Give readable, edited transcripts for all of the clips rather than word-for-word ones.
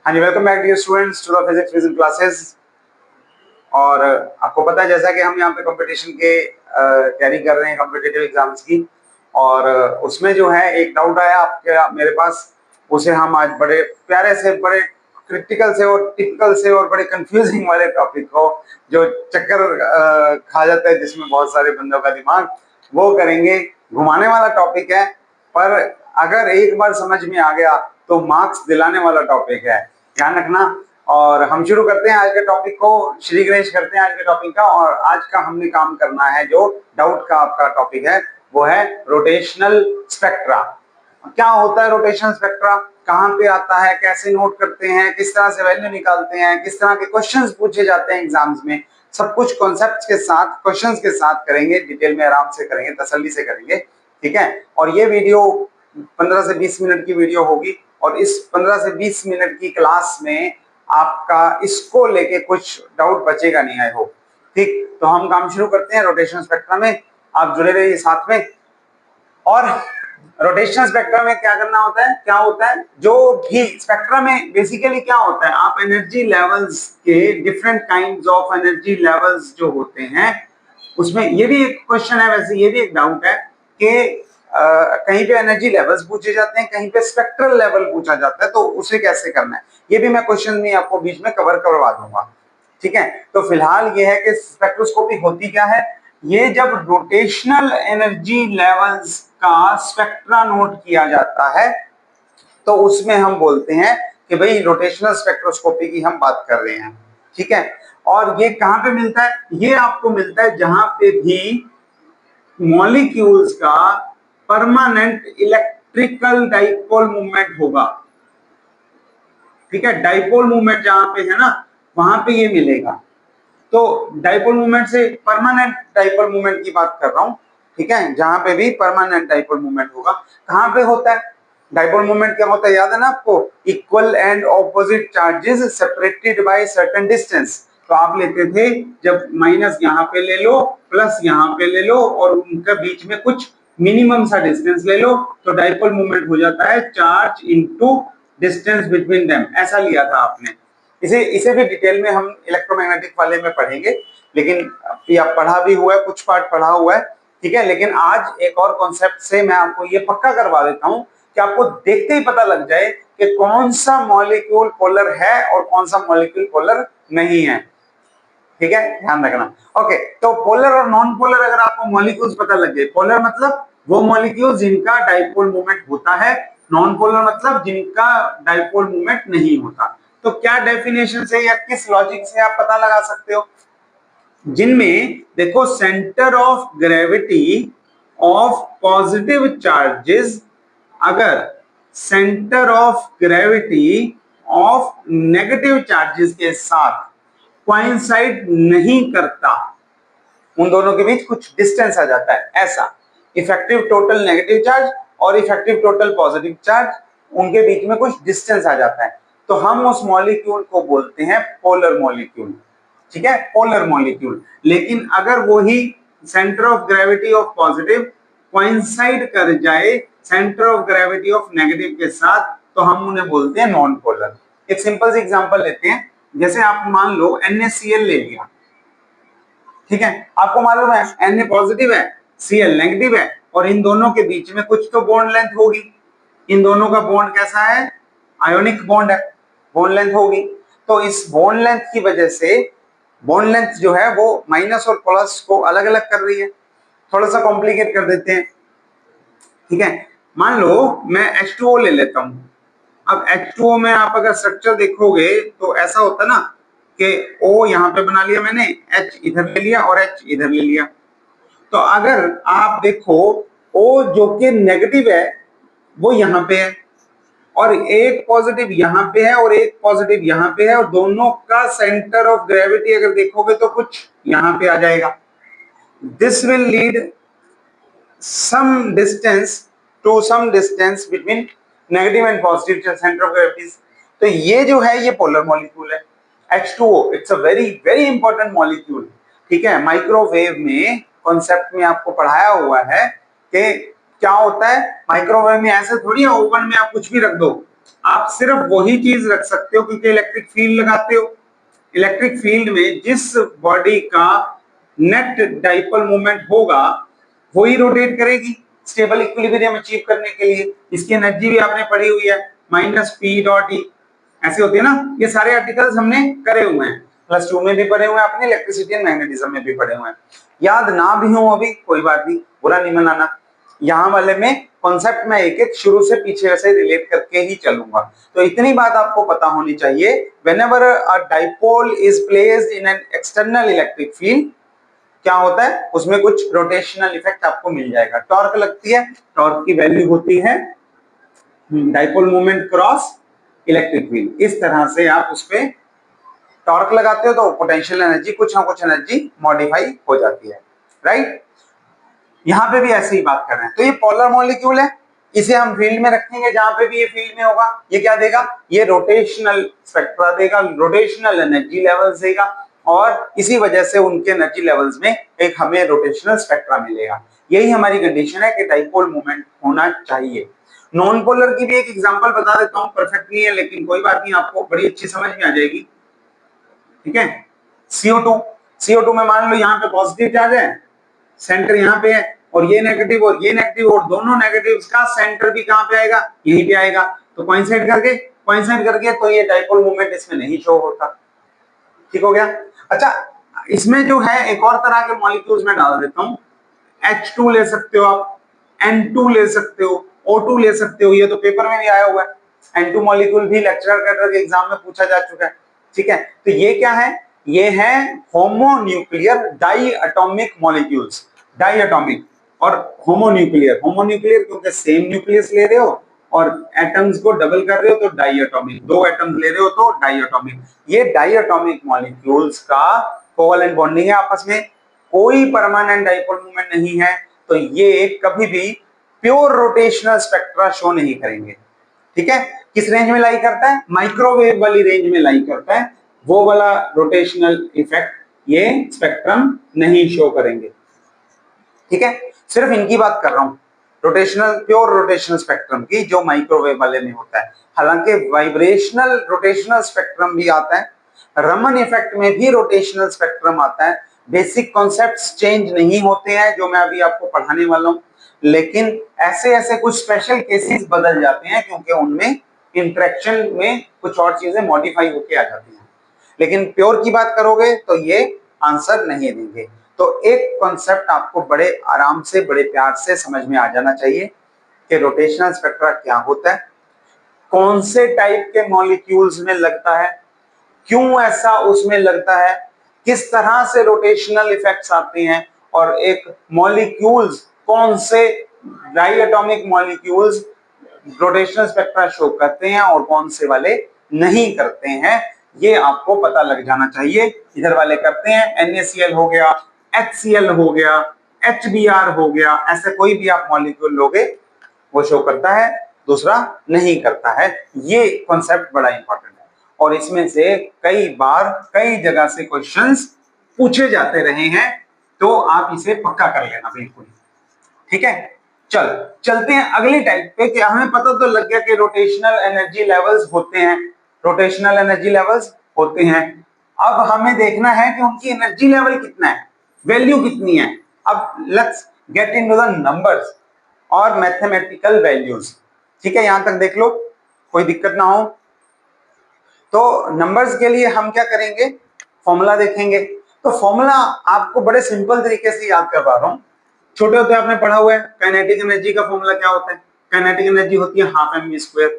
हाँ जी, welcome back dear students to the physics vision classes. और आपको पता है जैसा कि हम यहाँ पे कंपटीशन के तैयारी कर रहे हैं कॉम्पिटिटिव एग्जाम्स की। और उसमें जो है एक डाउट आया आपके मेरे पास, उसे हम आज बड़े प्यारे से, बड़े क्रिटिकल से और टिपिकल से और बड़े कंफ्यूजिंग वाले टॉपिक को, जो चक्कर खा जाता है जिसमें बहुत सारे बंदों का दिमाग, वो करेंगे। घुमाने वाला टॉपिक है, पर अगर एक बार समझ में आ गया तो मार्क्स दिलाने वाला टॉपिक है, ध्यान रखना। और हम शुरू करते हैं आज के टॉपिक को, श्री गणेश करते हैं आज के टॉपिक का। और आज का हमने काम करना है, जो डाउट का आपका टॉपिक है वो है रोटेशनल स्पेक्ट्रा। क्या होता है रोटेशनल स्पेक्ट्रा, कहाँ पे आता है, कैसे नोट करते हैं, किस तरह से वैल्यू निकालते हैं, किस तरह के क्वेश्चंस पूछे जाते हैं एग्जाम्स में, सब कुछ कॉन्सेप्ट्स के साथ, क्वेश्चंस के साथ करेंगे, डिटेल में आराम से करेंगे, तसल्ली से करेंगे, ठीक है। और ये वीडियो 15 से 20 मिनट की वीडियो होगी, और इस 15 से 20 मिनट की क्लास में आपका इसको लेके कुछ डाउट बचेगा नहीं, आई होप। ठीक, तो हम काम शुरू करते हैं रोटेशनल स्पेक्ट्रा में। आप जुड़े रहिए साथ में। और रोटेशनल स्पेक्ट्रा में क्या करना होता है, क्या होता है, जो भी स्पेक्ट्रा में बेसिकली क्या होता है, आप एनर्जी लेवल्स के different kinds of energy levels जो होते हैं, उसमें ये भी एक क्वेश्चन है, वैसे ये भी एक डाउट है कि कहीं पे एनर्जी लेवल्स पूछे जाते हैं, कहीं पे स्पेक्ट्रल लेवल पूछा जाता है, तो उसे कैसे करना है, ये भी मैं क्वेश्चन में आपको बीच में कवर करवा दूंगा, ठीक है। तो फिलहाल ये है कि स्पेक्ट्रोस्कोपी होती क्या है। ये जब रोटेशनल एनर्जी लेवल्स का स्पेक्ट्रा नोट किया जाता है, तो उसमें हम बोलते हैं कि भाई रोटेशनल स्पेक्ट्रोस्कोपी की हम बात कर रहे हैं, ठीक है। और ये कहां पे मिलता है, ये आपको मिलता है जहां पे भी मॉलिक्यूल्स का परमानेंट इलेक्ट्रिकल डाइपोल मूवमेंट होगा, ठीक है। डाइपोल मूवमेंट जहां पे है ना, वहां पे ये मिलेगा। तो डाइपोल मूवमेंट से परमानेंट डाइपोल मूवमेंट की बात कर रहा हूं, ठीक है, जहां पे भी परमानेंट डाइपोल मूवमेंट होगा। कहां पे होता है डाइपोल मूवमेंट, क्या होता है, याद है ना आपको, equal and opposite charges separated by certain distance. तो आप लेते थे जब माइनस यहाँ पे ले लो, प्लस यहाँ पे ले लो, और उनके बीच में कुछ मिनिमम सा डिस्टेंस ले लो, तो डाइपोल मूवमेंट हो जाता है charge into distance between them, ऐसा लिया था आपने। इसे इसे भी डिटेल में हम इलेक्ट्रोमैग्नेटिक वाले में पढ़ेंगे, लेकिन ये पढ़ा भी हुआ है, कुछ पार्ट पढ़ा हुआ है, ठीक है। लेकिन आज एक और कॉन्सेप्ट से मैं आपको ये पक्का करवा देता हूं कि आपको देखते ही पता लग जाए कि कौन सा मॉलिक्यूल पोलर है और कौन सा मॉलिक्यूल पोलर नहीं है, ठीक है, ध्यान रखना। ओके, तो पोलर और नॉन पोलर अगर आपको मॉलिक्यूल्स पता लग गए, पोलर मतलब वो मॉलिक्यूल जिनका डाइपोल मूवमेंट होता है, नॉन पोलर मतलब जिनका डाइपोल मूवमेंट नहीं होता। तो क्या डेफिनेशन से या किस लॉजिक से आप पता लगा सकते हो, जिनमें देखो centre of gravity of positive charges अगर centre of gravity of negative charges के साथ कोइंसाइड नहीं करता, उन दोनों के बीच कुछ डिस्टेंस आ जाता है, ऐसा इफेक्टिव टोटल नेगेटिव चार्ज और इफेक्टिव टोटल पॉजिटिव चार्ज, उनके बीच में कुछ डिस्टेंस आ जाता है, तो हम उस मॉलिक्यूल को बोलते हैं पोलर मॉलिक्यूल, ठीक है, पोलर मॉलिक्यूल। लेकिन अगर वही centre of gravity of positive coincide कर जाए centre of gravity of negative के साथ, तो हम उन्हें बोलते हैं नॉन पोलर। एक सिंपल सी एग्जांपल लेते हैं, जैसे आप मान लो NaCl ले लिया, ठीक है, आपको मालूम है Na पॉजिटिव है, Cl नेगेटिव है, और इन दोनों के बीच में कुछ तो बॉन्ड लेंथ होगी। इन दोनों का बॉन्ड कैसा है, आयोनिक बॉन्ड है, बॉन्ड लेंथ होगी। तो इस बॉन्ड लेंथ की वजह से बॉन्ड लेंथ जो है वो माइनस और प्लस को अलग अलग कर रही है। थोड़ा सा कॉम्प्लिकेट कर देते हैं, ठीक है। मान लो मैं H2O ले लेता हूं। अब H2O में आप अगर स्ट्रक्चर देखोगे तो ऐसा होता है ना कि O यहां पे बना लिया मैंने, H इधर ले लिया और H इधर ले लिया। तो अगर आप देखो O जो कि नेगेटिव है वो यहां पे है, और एक पॉजिटिव यहां पे है और एक पॉजिटिव यहां पे है, और दोनों का सेंटर ऑफ ग्रेविटी अगर देखोगे तो कुछ यहां पे आ जाएगा। This will lead some distance between negative and positive center of gravity। तो ये जो है ये पोलर मॉलिक्यूल है H2O, it's a very very important molecule, ठीक है। माइक्रोवेव में कॉन्सेप्ट में आपको पढ़ाया हुआ है कि क्या होता है, माइक्रोवेव में ऐसे थोड़ी है ओवन में आप कुछ भी रख दो, आप सिर्फ वही चीज रख सकते हो क्योंकि इलेक्ट्रिक फील्ड लगाते हो। इलेक्ट्रिक फील्ड में जिस बॉडी का नेट डाइपोल मोमेंट होगा वही रोटेट करेगी स्टेबल इक्विलिब्रियम अचीव करने के लिए। इसकी एनर्जी भी आपने पढ़ी हुई है, माइनस पी डॉट ई, ऐसे होती है ना। ये सारे आर्टिकल्स हमने करे हुए हैं, +2 में भी पढ़े हुए हैं, आपने इलेक्ट्रिसिटी एंड मैग्नेटिज्म में भी पढ़े हुए हैं। याद ना भी हो अभी कोई बात नहीं, बुरा नहीं मनाना। यहाँ वाले में कॉन्सेप्ट में एक एक शुरू से पीछे से रिलेट करके ही चलूंगा। तो इतनी बात आपको पता होनी चाहिए, whenever a dipole is placed in an external electric field, क्या होता है उसमें कुछ रोटेशनल इफेक्ट आपको मिल जाएगा, टॉर्क लगती है, टॉर्क की वैल्यू होती है dipole moment cross electric field. इस तरह से आप उस पर टॉर्क लगाते हो तो पोटेंशियल एनर्जी कुछ ना कुछ एनर्जी मॉडिफाई हो जाती है, राइट। यहां पे भी ऐसे ही बात कर रहे हैं। तो ये पोलर मॉलिक्यूल है, इसे हम फील्ड में रखेंगे, जहां पे भी ये फील्ड में होगा ये क्या देगा, ये रोटेशनल स्पेक्ट्रा देगा, रोटेशनल एनर्जी लेवल्स देगा, और इसी वजह से उनके एनर्जी लेवल्स में एक हमें रोटेशनल स्पेक्ट्रा मिलेगा। यही हमारी कंडीशन है कि डाइपोल मोमेंट होना चाहिए। नॉन पोलर की भी एक एग्जांपल बता देता हूं, परफेक्ट नहीं है लेकिन कोई बात नहीं, आपको बड़ी अच्छी समझ में आ जाएगी, ठीक है। CO2 में मान लो यहाँ पे पॉजिटिव चार्ज है, सेंटर यहाँ पे है, और ये नेगेटिव और ये नेगेटिव, और दोनों नेगेटिव्स का सेंटर भी कहाँ पे आएगा, यहीं पे आएगा। तो कोइंसाइड करके तो ये डाइपोल मोमेंट इसमें नहीं शो होता, ठीक हो गया। अच्छा, इसमें जो है एक और तरह के मॉलिक्यूल्स में डाल देता हूं, H2 ले सकते हो आप, N2 ले सकते हो, O2 ले सकते हो, ये तो पेपर में भी आया हुआ है। N2 मॉलिक्यूल भी लेक्चरर कैडर के एग्जाम में पूछा जा चुका है, ठीक है। तो ये क्या है, ये है homonuclear diatomic molecules, diatomic और होमोन्यूक्लियर। होमोन्यूक्लियर क्योंकि सेम न्यूक्लियस ले रहे हो और एटम्स को डबल कर रहे हो तो डाई एटॉमिक, 2 एटम्स ले रहे हो तो डाई एटॉमिक। ये डाई एटॉमिक मॉलिक्यूल्स का कोवैलेंट बॉन्डिंग है आपस में, कोई परमानेंट डाइपोल मोमेंट नहीं है, तो ये कभी भी प्योर रोटेशनल स्पेक्ट्रा शो नहीं करेंगे, ठीक है। किस रेंज में लाई करता है, माइक्रोवेव वाली रेंज में लाई करता है, वो वाला रोटेशनल इफेक्ट ये स्पेक्ट्रम नहीं शो करेंगे, ठीक है। सिर्फ इनकी बात कर रहा हूं, रोटेशनल, प्योर रोटेशनल स्पेक्ट्रम की, जो माइक्रोवेव वाले में होता है। हालांकि वाइब्रेशनल रोटेशनल स्पेक्ट्रम भी आता है, रमन इफेक्ट में भी रोटेशनल स्पेक्ट्रम आता है। बेसिक कॉन्सेप्ट्स चेंज नहीं होते हैं जो मैं अभी आपको पढ़ाने वाला हूं, लेकिन ऐसे ऐसे कुछ स्पेशल केसेस बदल जाते हैं क्योंकि उनमें इंटरेक्शन में कुछ और चीजें मॉडिफाई होके आ जाती हैं। लेकिन प्योर की बात करोगे तो ये आंसर नहीं देंगे। तो एक कॉन्सेप्ट आपको बड़े आराम से, बड़े प्यार से समझ में आ जाना चाहिए कि रोटेशनल स्पेक्ट्रा क्या होता है, कौन से टाइप के मॉलिक्यूल्स में लगता है, क्यों ऐसा उसमें लगता है, किस तरह से रोटेशनल इफेक्ट्स आते हैं, और एक मॉलिक्यूल्स कौन से diatomic molecules rotational spectra show करते हैं और कौन से वाले नहीं करते हैं, ये आपको पता लग जाना चाहिए। इधर वाले करते हैं, NaCl हो गया, HCl हो गया, HBr हो गया, ऐसे कोई भी आप मॉलिक्यूल लोगे वो शो करता है, दूसरा नहीं करता है। ये कॉन्सेप्ट बड़ा इंपॉर्टेंट है और इसमें से कई बार कई जगह से क्वेश्चंस पूछे जाते रहे हैं, तो आप इसे पक्का कर लेना बिल्कुल, ठीक है। चलते हैं अगली टाइप पे कि हमें पता तो लग गया कि रोटेशनल एनर्जी लेवल्स होते हैं, रोटेशनल एनर्जी लेवल्स होते हैं। अब हमें देखना है कि उनकी एनर्जी लेवल कितना है, वैल्यू कितनी है। अब let's get into the numbers और मैथमेटिकल वैल्यूज, ठीक है। यहां तक देख लो, कोई दिक्कत ना हो। तो नंबर्स के लिए हम क्या करेंगे, फॉर्मूला देखेंगे। तो फॉर्मूला आपको बड़े सिंपल तरीके से याद करवा रहा हूं। छोटे होते आपने पढ़ा हुआ है काइनेटिक एनर्जी का फॉर्मूला क्या होता है, काइनेटिक एनर्जी होती है ½ mv²,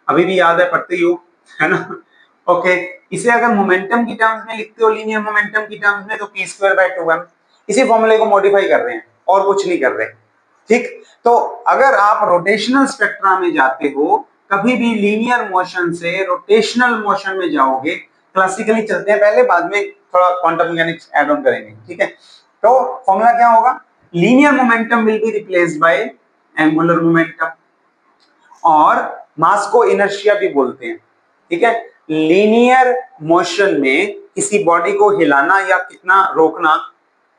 अभी भी याद है, पढ़ते ही हो, है ना। ओके, इसे अगर मोमेंटम की टर्म्स में लिखते हो, लीनियर मोमेंटम की टर्म्स में, तो p²/2m। इसी फॉर्मूले को मॉडिफाई कर रहे हैं और कुछ नहीं कर रहे, ठीक। तो अगर आप रोटेशनल स्पेक्ट्रा में जाते हो, कभी भी लीनियर मोशन से रोटेशनल मोशन में जाओगे, क्लासिकली चलते हैं पहले, बाद में थोड़ा क्वांटम मैकेनिक्स ऐड ऑन करेंगे, ठीक है। तो फॉर्मूला क्या होगा, linear momentum will be replaced by angular momentum, और मास को इनर्शिया भी बोलते हैं, ठीक है। लीनियर मोशन में किसी बॉडी को हिलाना या कितना रोकना,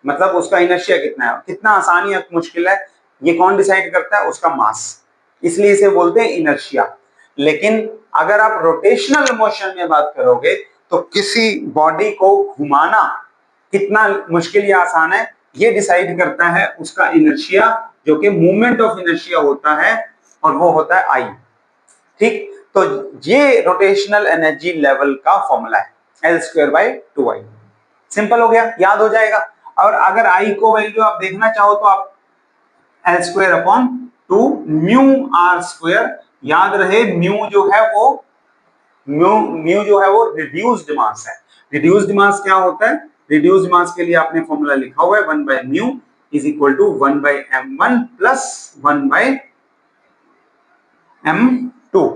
मतलब उसका इनर्शिया कितना है, कितना आसान या मुश्किल है, ये कौन डिसाइड करता है, उसका मास, इसलिए इसे बोलते हैं इनर्शिया। लेकिन अगर आप रोटेशनल मोशन में बात करोगे तो किसी बॉडी को घुमाना कितना मुश्किल या आसान है, ये डिसाइड करता है उसका इनर्शिया, जो कि मूवमेंट ऑफ इनर्शिया होता है, और वो होता है आई। ठीक, तो ये रोटेशनल एनर्जी लेवल का फॉर्मूला है, L²/2I। सिंपल हो गया, याद हो जाएगा। और अगर आई को वैल्यू आप देखना चाहो तो आप L²/2 म्यू आर स्क्वायर, याद रहे म्यू जो है वो रिड्यूस्ड मास है। रिड्यूस्ड मास क्या होता है? रिड्यूस्ड मास के लिए आपने फॉर्मूला लिखा हुआ है 1/μ is equal to 1/m1 plus 1/m2,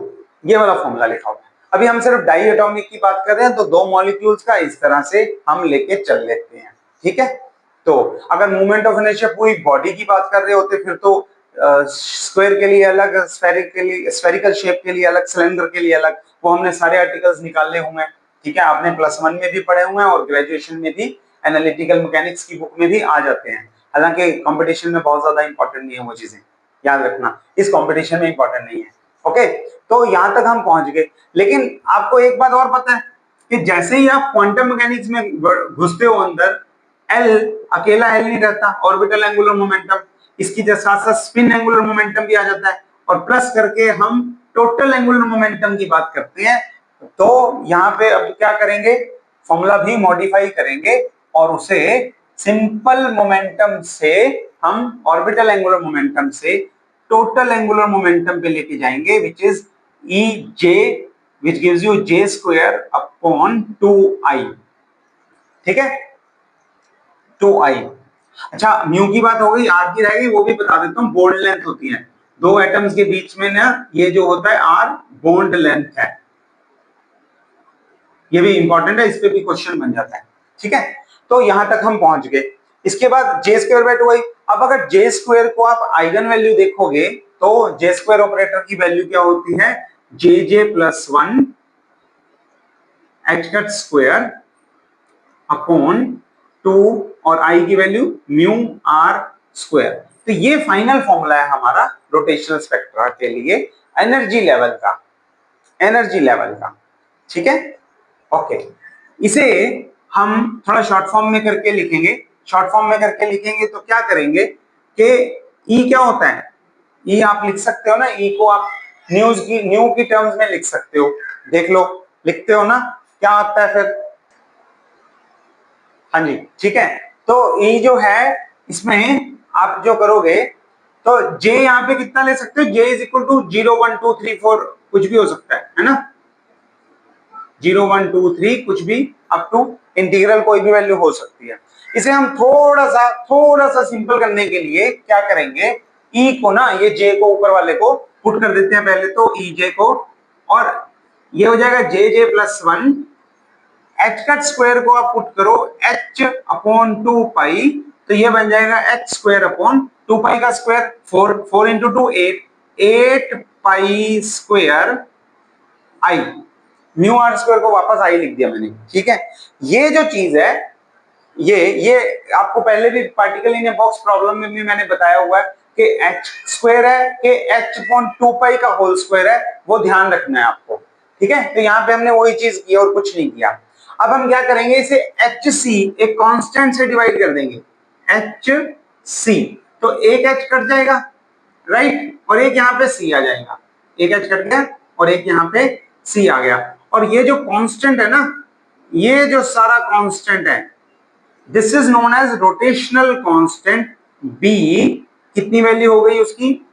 ये वाला फॉर्मूला लिखा हुआ है। अभी हम सिर्फ डाई एटॉमिक की बात कर रहे हैं, तो दो मॉलिक्यूल्स का इस तरह से हम लेके चल लेते हैं, ठीक है। तो अगर मूवमेंट ऑफ इनर्शिया पूरी बॉडी की बात कर रहे होते फिर तो स्क्वायर के लिए अलग, स्फेरिकल शेप के लिए अलग, सिलेंडर के लिए अलग, वो हमने सारे आर्टिकल्स निकाले हुए हैं, ठीक है। आपने +1 में भी पढ़े हुए हैं और ग्रेजुएशन में भी एनालिटिकल मैकेनिक्स की बुक में भी आ जाते हैं। हालांकि कंपटीशन में बहुत ज्यादा इंपॉर्टेंट नहीं है वो चीजें, याद रखना, इस कंपटीशन में इंपॉर्टेंट नहीं है। ओके, तो यहां तक हम पहुंच गए। लेकिन आपको एक बात और पता है कि जैसे ही आप क्वांटम मैकेनिक्स में घुसते हो अंदर, एल अकेला एल नहीं रहता, ऑर्बिटल एंगुलर मोमेंटम, इसकी साथ साथ स्पिन एंगुलर मोमेंटम भी आ जाता है, और प्लस करके हम टोटल एंगुलर मोमेंटम की बात करते हैं। तो यहाँ पे अब क्या करेंगे, फॉर्मूला भी मॉडिफाई करेंगे और उसे सिंपल मोमेंटम से हम ऑर्बिटल एंगुलर मोमेंटम से टोटल एंगुलर मोमेंटम पे लेके जाएंगे, which is E J, which gives you J²/2I, ठीक है, 2I। अच्छा, म्यू की बात हो गई, आर की रहेगी, वो भी बता देता हूं। बॉन्ड लेंथ होती है दो एटम्स के बीच में ना, ये जो होता है आर बॉन्ड लेंथ है, ये भी इंपॉर्टेंट है, इस पे भी क्वेश्चन बन जाता है, ठीक है। तो यहां तक हम पहुंच गए। इसके बाद J²/2I। अब अगर J² को आप आइगन वैल्यू देखोगे तो J² ऑपरेटर की वैल्यू क्या होती है, JJ+1 H² अपॉन 2 और I की वैल्यू μr²। तो ये फाइनल फॉर्मूला है हमारा रोटेशनल स्पेक्ट्रा के लिए एनर्जी लेवल का, ठीक है। ओके, इसे हम थोड़ा शॉर्ट फॉर्म में करके लिखेंगे। तो क्या करेंगे कि ई क्या होता है, ई आप लिख सकते हो ना, ई को आप न्यू की टर्म्स में लिख सकते हो, देख लो, लिखते हो ना, क्या आता है फिर, हाँ जी, ठीक है। तो ई जो है, इसमें आप जो करोगे तो जे यहाँ पे कितना ले सकते हो, J इज इक्वल टू 0 1 2 3 4 कुछ भी हो सकता है ना, 0 1 2 3 कुछ भी, अप टू इंटीग्रल कोई भी वैल्यू हो सकती है। इसे हम थोड़ा सा सिंपल करने के लिए क्या करेंगे, ई को ना, ये जे को ऊपर वाले को पुट कर देते हैं पहले तो, ई जे को, और ये हो जाएगा JJ+1, H² को आप पुट करो H/2π, तो ये बन जाएगा H²/2π का स्क्वायर, 4 into 2 8π² I, μr² को वापस आई लिख दिया मैंने, ठीक है। ये जो चीज है, ये आपको पहले भी particle in a box problem में भी मैंने बताया हुआ है कि H² है कि H/2π का होल स्क्वायर है, वो ध्यान रखना है आपको, ठीक है। तो यहाँ पे हमने वही चीज की और कुछ नहीं किया। अब हम क्या करेंगे, इसे HC एक कांस्टेंट से डिवाइड कर देंगे, HC, तो एक H कट जाएगा, राइट, और एक यहाँ पे C आ जाएगा, एक H कट गया और एक यहाँ पे C आ गया। और ये जो कांस्टेंट है ना, ये जो सारा कांस्टेंट है, this is known as rotational constant B। कितनी वैल्यू हो गई उसकी,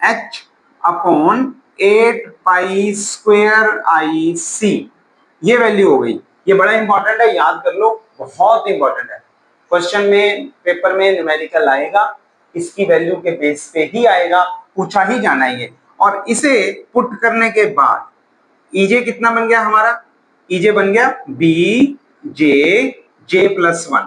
H/8π²IC, ये वैल्यू हो गई। ये बड़ा इंपॉर्टेंट है, याद कर लो, बहुत इंपॉर्टेंट है। क्वेश्चन में, पेपर में न्यूमेरिकल आएगा, इसकी वैल्यू के बेस पे ही आएगा, पूछा ही जाना है ये। और इसे पुट करने के बाद ईजे कितना बन गया हमारा, ईजे बन गया BJ+1,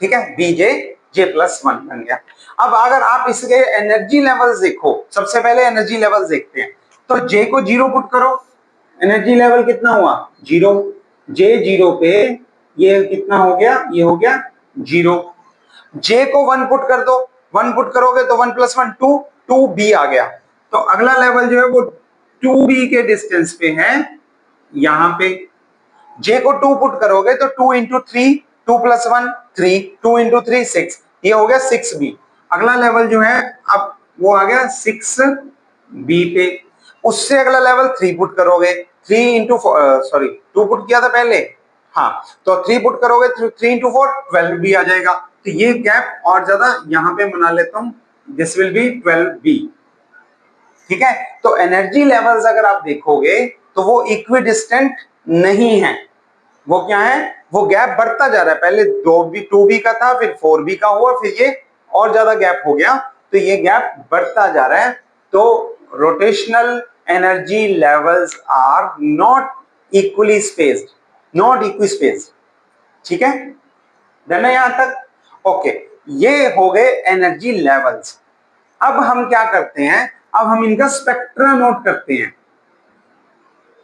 ठीक है, BJ+1 बन गया। अब अगर आप इसके एनर्जी लेवल्स देखो, सबसे पहले एनर्जी लेवल्स देखते हैं, तो J को 0 पुट करो, एनर्जी लेवल कितना हुआ, 0, J 0 पे ये कितना हो गया, ये हो गया 0। J को 1 पुट कर दो, 1 पुट करोगे तो 1 + 1 2, 2B आ गया, तो अगला लेवल जो है वो 2b के डिस्टेंस पे है, यहां पे j को 2 पुट करोगे तो 2 इंटू 3, 2 प्लस 1 3, 2 इंटू 3 6, ये हो गया 6b। अगला लेवल जो है अब वो आ गया 6b पे। उससे अगला लेवल 3 पुट करोगे, 3 इंटू सॉरी 2 पुट किया था पहले, हाँ, तो 3 पुट करोगे 3 इंटू 4 12b आ जाएगा। तो ये गैप और ज्यादा यहां पे बना लेता हूं, दिस विल बी 12b। ठीक है, तो एनर्जी लेवल्स अगर आप देखोगे तो वो इक्विडिस्टेंट नहीं है, वो क्या है, वो गैप बढ़ता जा रहा है, पहले 2b का था, फिर 4b का हुआ, फिर ये और ज्यादा गैप हो गया, तो ये गैप बढ़ता जा रहा है। तो rotational energy levels are not equally spaced, not equispaced. ठीक है, डन है यहां तक? ओके, ये हो गए एनर्जी लेवल्स। अब हम क्या करते हैं, अब हम इनका स्पेक्ट्रा नोट करते हैं।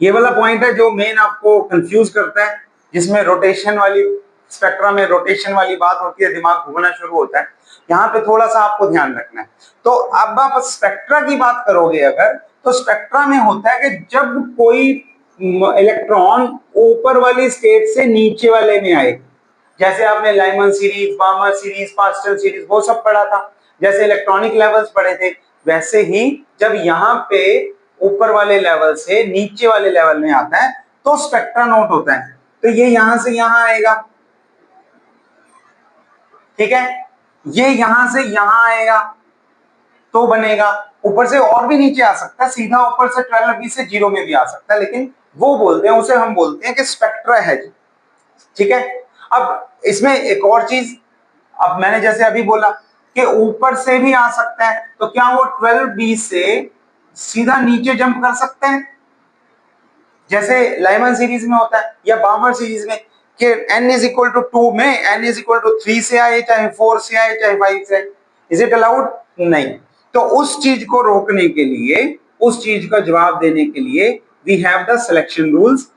ये वाला पॉइंट है जो मेन आपको कंफ्यूज करता है, जिसमें रोटेशन वाली, स्पेक्ट्रा में रोटेशन वाली बात होती है, दिमाग घूमना शुरू होता है। यहाँ पे थोड़ा सा आपको ध्यान रखना है। तो अब आप स्पेक्ट्रा की बात करोगे अगर, तो स्पेक्ट्रा में होता है कि जब कोई इलेक्ट्रॉन ऊपर वाली स्टेट से नीचे वाले में आए, जैसे आपने Lyman series, Barmer series, pastel series वो सब पढ़ा था, जैसे इलेक्ट्रॉनिक लेवल्स पढ़े थे, वैसे ही जब यहाँ पे ऊपर वाले लेवल से नीचे वाले लेवल में आता है तो स्पेक्ट्रा नोट होता है। तो ये यहां से यहां आएगा, ठीक है, ये यहां से यहां आएगा तो बनेगा, ऊपर से और भी नीचे आ सकता है, सीधा ऊपर से 12b से 0 में भी आ सकता है, लेकिन वो बोलते हैं, उसे हम बोलते हैं कि स्पेक्ट्रा है जी। ठीक है, अब इसमें एक और चीज, अब मैंने जैसे अभी बोला कि ऊपर से भी आ सकता है, तो क्या वो 12b से सीधा नीचे जंप कर सकते हैं, जैसे लाइमन सीरीज में होता है या बार्मर सीरीज में कि n इज इक्वल टू 2 में n इज इक्वल टू 3 से आए, चाहे 4 से आए, चाहे 5 से आए, इज इट अलाउड? नहीं। तो उस चीज को रोकने के लिए, उस चीज का जवाब देने के लिए we have the selection rules.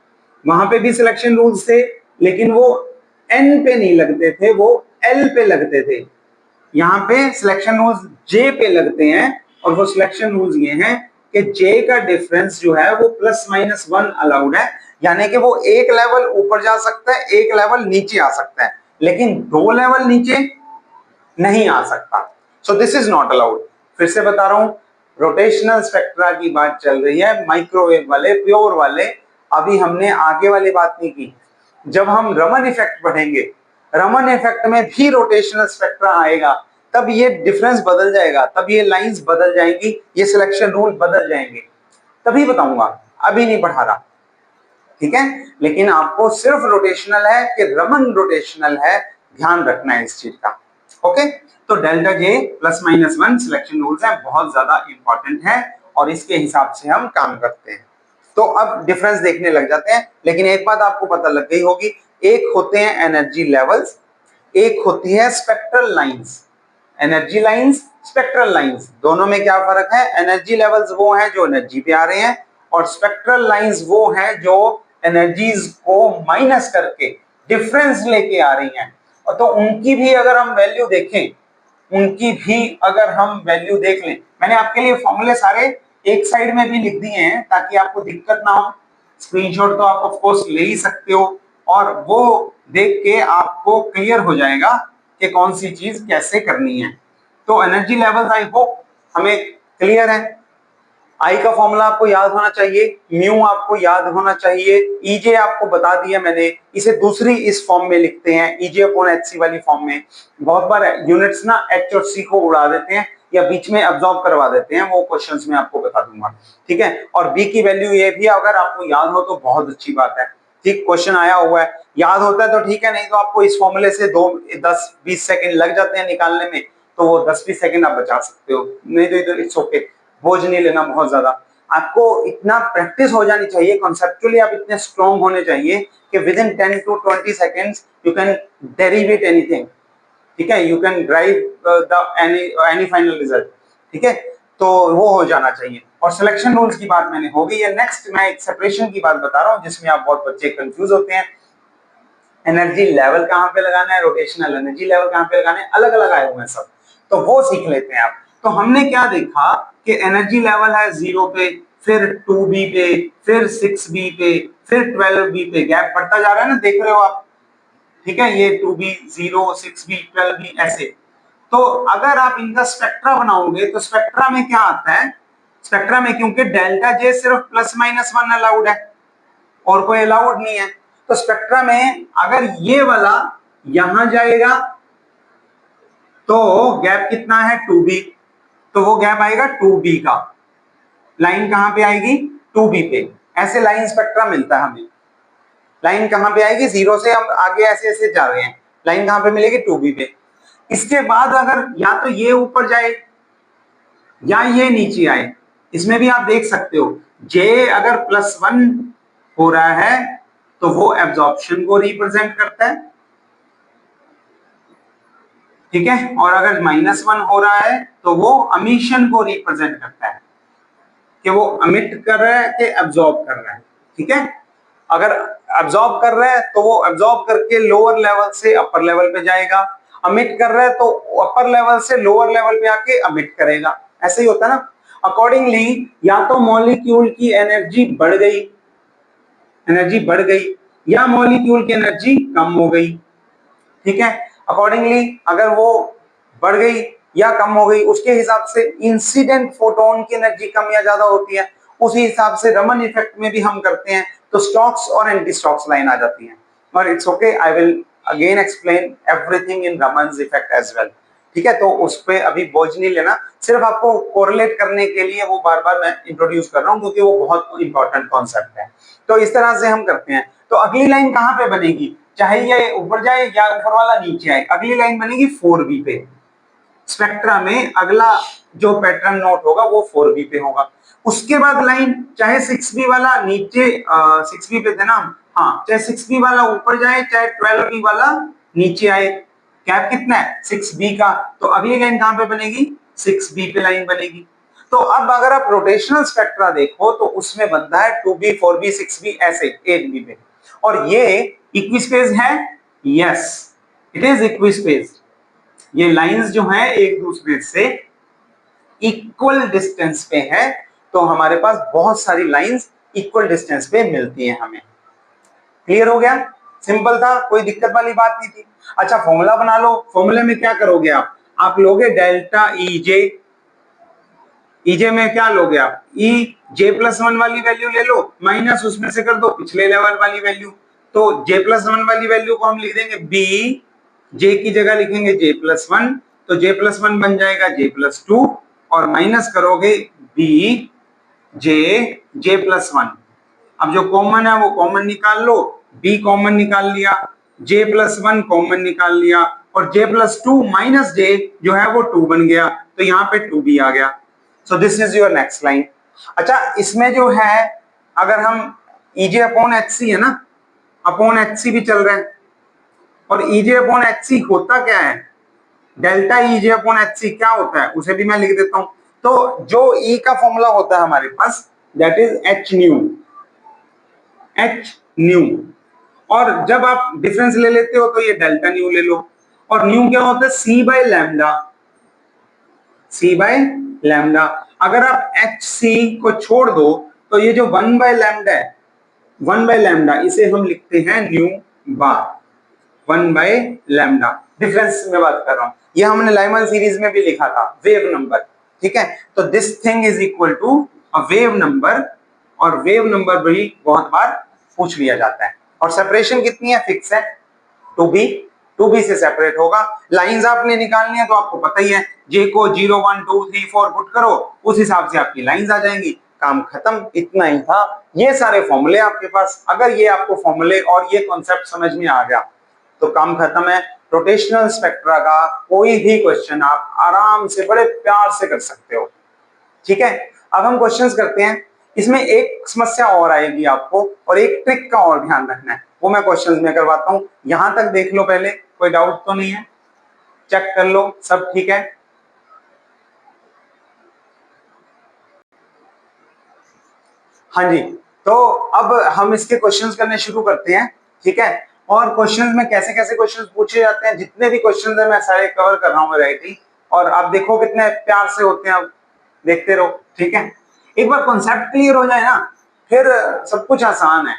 वहां पे भी सिलेक्शन रूल्स थे, लेकिन वो n पे नहीं लगते थे, वो l पे लगते थे। यहाँ पे सिलेक्शन रूल्स j पे लगते हैं, और वो सिलेक्शन रूल्स ये हैं कि j का डिफरेंस जो है वो +-1 अलाउड है, यानी कि वो एक लेवल ऊपर जा सकता है, एक लेवल नीचे आ सकता है, लेकिन 2 लेवल नीचे नहीं आ सकता। So this is not allowed. फिर से बता रहा हूं, रोटेशनल स्पेक्ट्रा की बात चल रही है, माइक्रोवेव वाले, प्योर वाले, अभी हमने आगे वाली बात नहीं की। जब हम रमन इफेक्ट पढ़ेंगे, रमन इफेक्ट में भी रोटेशनल स्पेक्ट्रा आएगा, तब ये डिफरेंस बदल जाएगा, तब ये लाइंस बदल जाएंगी, ये सिलेक्शन रूल बदल जाएंगे, तभी बताऊंगा, अभी नहीं पढ़ा रहा। ठीक है, लेकिन आपको सिर्फ रोटेशनल है कि रमन रोटेशनल है, ध्यान रखना है इस चीज का। ओके, तो डेल्टा जे +-1 सिलेक्शन रूल्स है, बहुत ज्यादा इंपॉर्टेंट है, और इसके हिसाब से हम काम करते हैं। तो अब डिफरेंस देखने लग जाते हैं, लेकिन एक बात आपको पता लग गई होगी, एक होते हैं एनर्जी लेवल्स, एक होती है spectral lines. Energy lines, spectral lines, दोनों में क्या फर्क है? एनर्जी लेवल्स वो हैं जो एनर्जी पे आ रहे हैं, और स्पेक्ट्रल लाइंस वो हैं जो एनर्जीज को माइनस करके डिफरेंस लेके आ रही हैं। और तो उनकी भी अगर हम वैल्यू देखें, उनकी भी अगर हम वैल्यू देख लें, मैंने आपके लिए फॉर्मूले सारे एक साइड में भी लिख दिए हैं ताकि आपको दिक्कत ना हो। स्क्रीनशॉट तो आप ऑफ कोर्स ले ही सकते हो, और वो देख के आपको क्लियर हो जाएगा कि कौन सी चीज कैसे करनी है। तो एनर्जी लेवल्स आई होप हमें क्लियर है। आई का फॉर्मूला आपको याद होना चाहिए, म्यू आपको याद होना चाहिए, ईजे आपको बता दिया मैंने, इसे दूसरी इस फॉर्म में लिखते हैं, ईजे अपॉन एचसी वाली फॉर्म में। बहुत बार यूनिट्स ना एच और सी को उड़ा देते हैं या बीच में अब्सॉर्ब करवा देते हैं, वो क्वेश्चंस में आपको बता दूंगा। ठीक है, और बी की वैल्यू ये भी अगर आपको याद हो तो बहुत अच्छी बात है। ठीक, क्वेश्चन आया हुआ है, याद होता है तो ठीक है, नहीं तो आपको इस फॉर्मूले से 10-20 सेकंड लग जाते हैं निकालने में, तो वो 10-20 सेकंड आप बचा सकते हो, नहीं तो इधर इट्स ओके, बोझ नहीं लेना बहुत ज्यादा। आपको इतना प्रैक्टिस हो जानी चाहिए, कॉन्सेप्चुअली आप इतने स्ट्रॉन्ग होने चाहिए कि with in 10 to 20 seconds you can derivative anything. ठीक है, you can drive the any final result. ठीक है, तो वो हो जाना चाहिए। और सिलेक्शन रूल्स की बात मैंने हो गई है। नेक्स्ट मैं एक सेपरेशन की बात बता रहा हूँ, जिसमें आप बहुत बच्चे कंफ्यूज होते हैं। एनर्जी लेवल कहाँ पे लगाना है, रोटेशनल एनर्जी लेवल कहाँ पे लगाना है, अलग अलग आए हुए हैं सब, तो वो सीख लेते हैं आप। तो हमने क्या देखा कि एनर्जी लेवल है 0 पे, फिर 2b पे, फिर 6b पे, फिर 12b पे, गैप बढ़ता जा रहा है ना, देख रहे हो आप, ठीक है, ये 2b 0 6b 12b ऐसे। तो अगर आप इनका स्पेक्ट्रा बनाओगे तो स्पेक्ट्रा में क्या आता है, स्पेक्ट्रा में क्योंकि डेल्टा जे सिर्फ +-1 अलाउड है और कोई अलाउड नहीं है, तो स्पेक्ट्रा में अगर ये वाला यहां जाएगा तो गैप कितना है 2b, तो वो गैप आएगा 2b का, लाइन कहां पे आएगी 2b पे, ऐसे लाइन स्पेक्ट्रा मिलता है हमें। लाइन कहां पे आएगी, 0 से हम आगे ऐसे ऐसे जा रहे हैं, लाइन कहां पे मिलेगी 2b पे। इसके बाद अगर या तो ये ऊपर जाए या ये नीचे आए, इसमें भी आप देख सकते हो, J अगर +1 हो रहा है तो वो एब्जॉर्प्शन को रिप्रेजेंट करता है, ठीक है, और अगर -1 हो रहा है तो वो अमिशन को रिप्रेजेंट करता है, कि वो अमिट कर रहा है कि एब्जॉर्ब कर रहा है, ठीक है। अगर एब्जॉर्ब कर रहा है तो वो एब्जॉर्ब करके लोअर लेवल से अपर लेवल पे जाएगा, अमिट कर रहा है तो अपर लेवल से लोअर लेवल पे आके अमिट करेगा, ऐसे ही होता है ना। अकॉर्डिंगली या तो मॉलिक्यूल की एनर्जी बढ़ गई, या मॉलिक्यूल की एनर्जी कम हो गई, ठीक है। अकॉर्डिंगली अगर वो बढ़ गई या कम हो गई, उसके हिसाब से इंसिडेंट फोटोन की एनर्जी कम या ज्यादा होती है, उसी हिसाब से रमन इफेक्ट में भी हम करते हैं तो स्टोक्स और एंटी स्टोक्स लाइन आ जाती है। और it's okay, I will again explain everything in Raman's effect as well, ठीक है। तो उस पे अभी बोझ नहीं लेना, सिर्फ आपको कोरिलेट करने के लिए वो बार बार मैं इंट्रोड्यूस कर रहा हूँ क्योंकि वो बहुत इंपॉर्टेंट कॉन्सेप्ट है। तो इस तरह से हम करते हैं। तो अगली लाइन कहां पे बनेगी, चाहे ये ऊपर जाए या ऊपर वाला नीचे आए, अगली लाइन बनेगी 4b पे। स्पेक्ट्रा में अगला जो पैटर्न नोट होगा वो 4b पे होगा। उसके बाद लाइन चाहे 6b वाला नीचे 6b पे थे ना, हाँ, चाहे 6b वाला ऊपर जाए चाहे 12b वाला नीचे आए, गैप कितना है 6b का, तो अगली लाइन कहां पे बनेगी 6b पे लाइन बनेगी। तो अब अगर आप रोटेशनल स्पेक्ट्रा देखो तो उसमें बनता है 2b 4b 6b ऐसे 8b पे, और ये इक्विस्पेस है, यस इट इज इक्विस्पेस। ये लाइंस जो हैं एक दूसरे से इक्वल डिस्टेंस पे है, तो हमारे पास बहुत सारी लाइंस इक्वल डिस्टेंस पे मिलती हैं हमें। क्लियर हो गया, सिंपल था, कोई दिक्कत वाली बात नहीं थी। अच्छा फॉर्मूला बना लो, फॉर्मूले में क्या करोगे आप लोगे डेल्टा ईजे, ईजे में क्या लोगे आप, ई J+1 वाली वैल्यू ले लो, माइनस उसमें से कर दो पिछले लेवल वाली वैल्यू, तो J+1 वाली वैल्यू को हम लिख देंगे बी, J की जगह लिखेंगे J+1, तो J+1 बन जाएगा J+2 और माइनस करोगे बी J+1। अब जो कॉमन है वो कॉमन निकाल लो, b कॉमन निकाल लिया, J+1 कॉमन निकाल लिया, और J+2 माइनस J जो है वो 2 बन गया, तो यहाँ पे 2b आ गया। So this is your next line. अच्छा इसमें जो है अगर हम EJ अपॉन HC है ना, अपॉन HC भी चल रहे हैं, और EJ अपॉन HC होता क्या है, डेल्टा EJ अपॉन HC क्या होता है उसे भी मैं लिख देता हूं। तो जो E का फॉर्मूला होता है हमारे पास दैट इज H न्यू, और जब आप डिफरेंस ले लेते हो तो ये डेल्टा न्यू ले लो, और न्यू क्या होता है C बाय लैम्डा। अगर आप HC को छोड़ दो तो ये जो 1 बाय लैम्डा है, 1 बाय लैम्डा इसे हम लिखते हैं new bar 1 by lambda, difference में बात कर रहा हूं, ये हमने लाइमन सीरीज में भी लिखा था वेव नंबर, ठीक है। तो this thing is equal to a wave number, और वेव नंबर भी बहुत बार पूछ लिया जाता है, और सेपरेशन कितनी है फिक्स है 2b से सेपरेट होगा। लाइंस आपने निकालनी है तो आपको पता ही है, J को 0 1 2 3 4 पुट करो, उस हिसाब से आपकी लाइंस आ जाएंगी, काम खत्म, इतना ही था। ये सारे फॉर्मूले आपके पास, अगर ये आपको फॉर्मूले और ये कॉन्सेप्ट समझ में आ गया तो काम खत्म है। रोटेशनल स्पेक्ट्रा का कोई भी क्वेश्चन आप आराम से बड़े प्यार से कर सकते हो, ठीक है। अब हम क्वेश्चंस करते हैं, इसमें एक समस्या और आएगी आपको, और एक ट्रिक का और ध्यान रखना है, वो मैं क्वेश्चंस में करवाता हूं। यहां तक देख लो पहले, कोई डाउट तो नहीं है, चेक कर लो सब ठीक है। हाँ जी, तो अब हम इसके क्वेश्चंस करने शुरू करते हैं, ठीक है। और क्वेश्चंस में कैसे कैसे क्वेश्चंस पूछे जाते हैं, जितने भी क्वेश्चंस है मैं सारे कवर कर रहा हूँ वैरायटी, और आप देखो कितने प्यार से होते हैं, अब देखते रहो, ठीक है। एक बार कॉन्सेप्ट क्लियर हो जाए ना, फिर सब कुछ आसान है,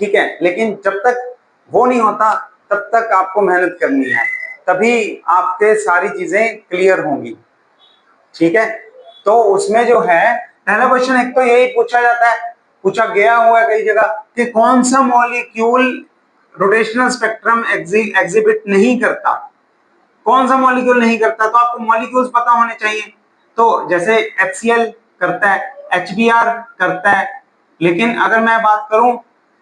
ठीक है। लेकिन जब तक वो नहीं होता तब तक आपको मेहनत करनी है, तभी आपके सारी चीजें क्लियर होंगी, ठीक है। तो उसमें जो है पहला क्वेश्चन, एक तो यही पूछा जाता है, पूछा गया हुआ है कई जगह कि कौन सा मॉलिक्यूल रोटेशनल स्पेक्ट्रम एग्जिबिट नहीं करता, कौन सा मॉलिक्यूल नहीं करता। तो आपको मॉलिक्यूल्स पता होने चाहिए। तो जैसे HCl करता है, HBr करता है, लेकिन अगर मैं बात करूं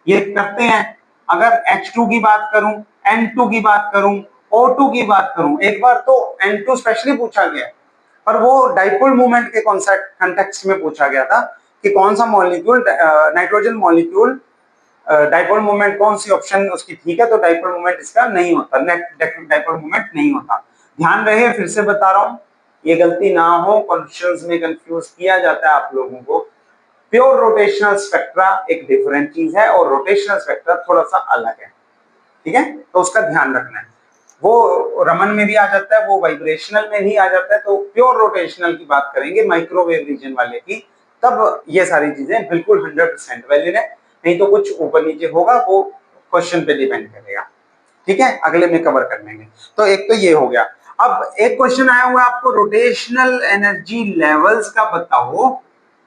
ये करते हैं, अगर H2 की बात करूं, N2 की बात करूं, O2 की बात करूं, एक बार तो N2 स्पेशली पूछा गया, पर वो डाइपोल मूवमेंट के कॉन्सेप्ट कॉन्टेक्स्ट में पूछा गया था कि कौन सा molecule, nitrogen molecule dipole movement कौन सी ऑप्शन उसकी ठीक है, तो डाइपोल मूवमेंट इसका नहीं होता, डाइपोल मूवमेंट नहीं होता। ध्यान रहे, फिर से बता रहा हूं, ये गलती ना हो, क्वेश्चंस में कंफ्यूज किया जाता है आप लोगों को। प्योर रोटेशनल स्पेक्ट्रा एक डिफरेंट चीज है और रोटेशनल स्पेक्ट्रा थोड़ा सा अलग है, ठीक है, तो उसका ध्यान रखना है। वो रमन में भी आ जाता है, वो वाइब्रेशनल में भी आ जाता है, तो प्योर रोटेशनल की बात करेंगे माइक्रोवेव रीजन वाले की, तब ये सारी चीजें बिल्कुल 100% वैलिड है, नहीं तो कुछ ऊपर नीचे होगा, वो क्वेश्चन पे डिपेंड करेगा, ठीक है। अगले में कवर कर लेंगे। तो एक तो ये हो गया। अब एक क्वेश्चन आया हुआ है आपको, रोटेशनल एनर्जी लेवल्स का बताओ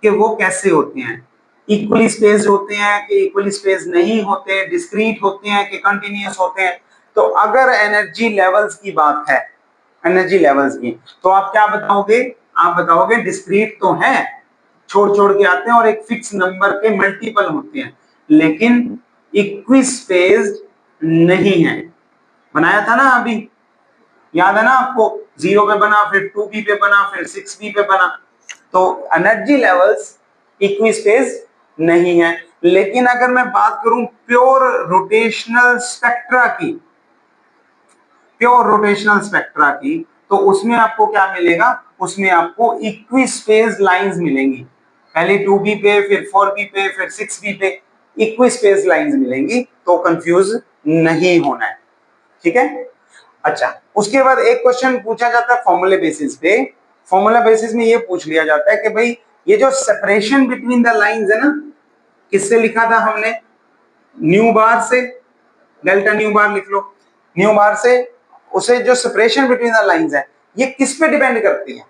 कि वो कैसे होते हैं, इक्वली स्पेस्ड होते हैं कि इक्वली स्पेस नहीं होते, डिस्क्रीट होते हैं कि कंटिन्यूअस होते हैं। तो अगर एनर्जी लेवल्स की बात है, एनर्जी लेवल्स की, तो आप क्या बताओगे, आप बताओगे डिस्क्रीट तो है, छोड़ छोड़ के आते हैं और एक फिक्स नंबर के मल्टीपल होते हैं, लेकिन इक्वी स्पेस्ड नहीं है। बनाया था ना अभी, याद है ना आपको, 0 पे बना, फिर 2p पे बना, फिर 6p पे बना। तो एनर्जी लेवल्स इक्वी स्पेस नहीं है। लेकिन अगर मैं बात करूं प्योर रोटेशनल स्पेक्ट्रा की, प्योर रोटेशनल स्पेक्ट्रा की, तो उसमें आपको क्या मिलेगा, उसमें आपको इक्वी स्पेस लाइंस मिलेंगी, पहले 2p पे, फिर 4p पे, फिर 6p पे इक्वी स्पेस लाइंस मिलेंगी, तो कंफ्यूज नहीं होना है, ठीक है। अच्छा, उसके बाद एक क्वेश्चन पूछा जाता है फॉर्मूले बेसिस पे, फॉर्मूला बेसिस में ये पूछ लिया जाता है कि भाई ये जो सेपरेशन बिटवीन द लाइंस है ना, किससे लिखा था हमने, न्यू बार से, डेल्टा न्यू बार लिख लो, न्यू बार से, उसे जो सेपरेशन बिटवीन द लाइंस है ये किस पे डिपेंड करती है,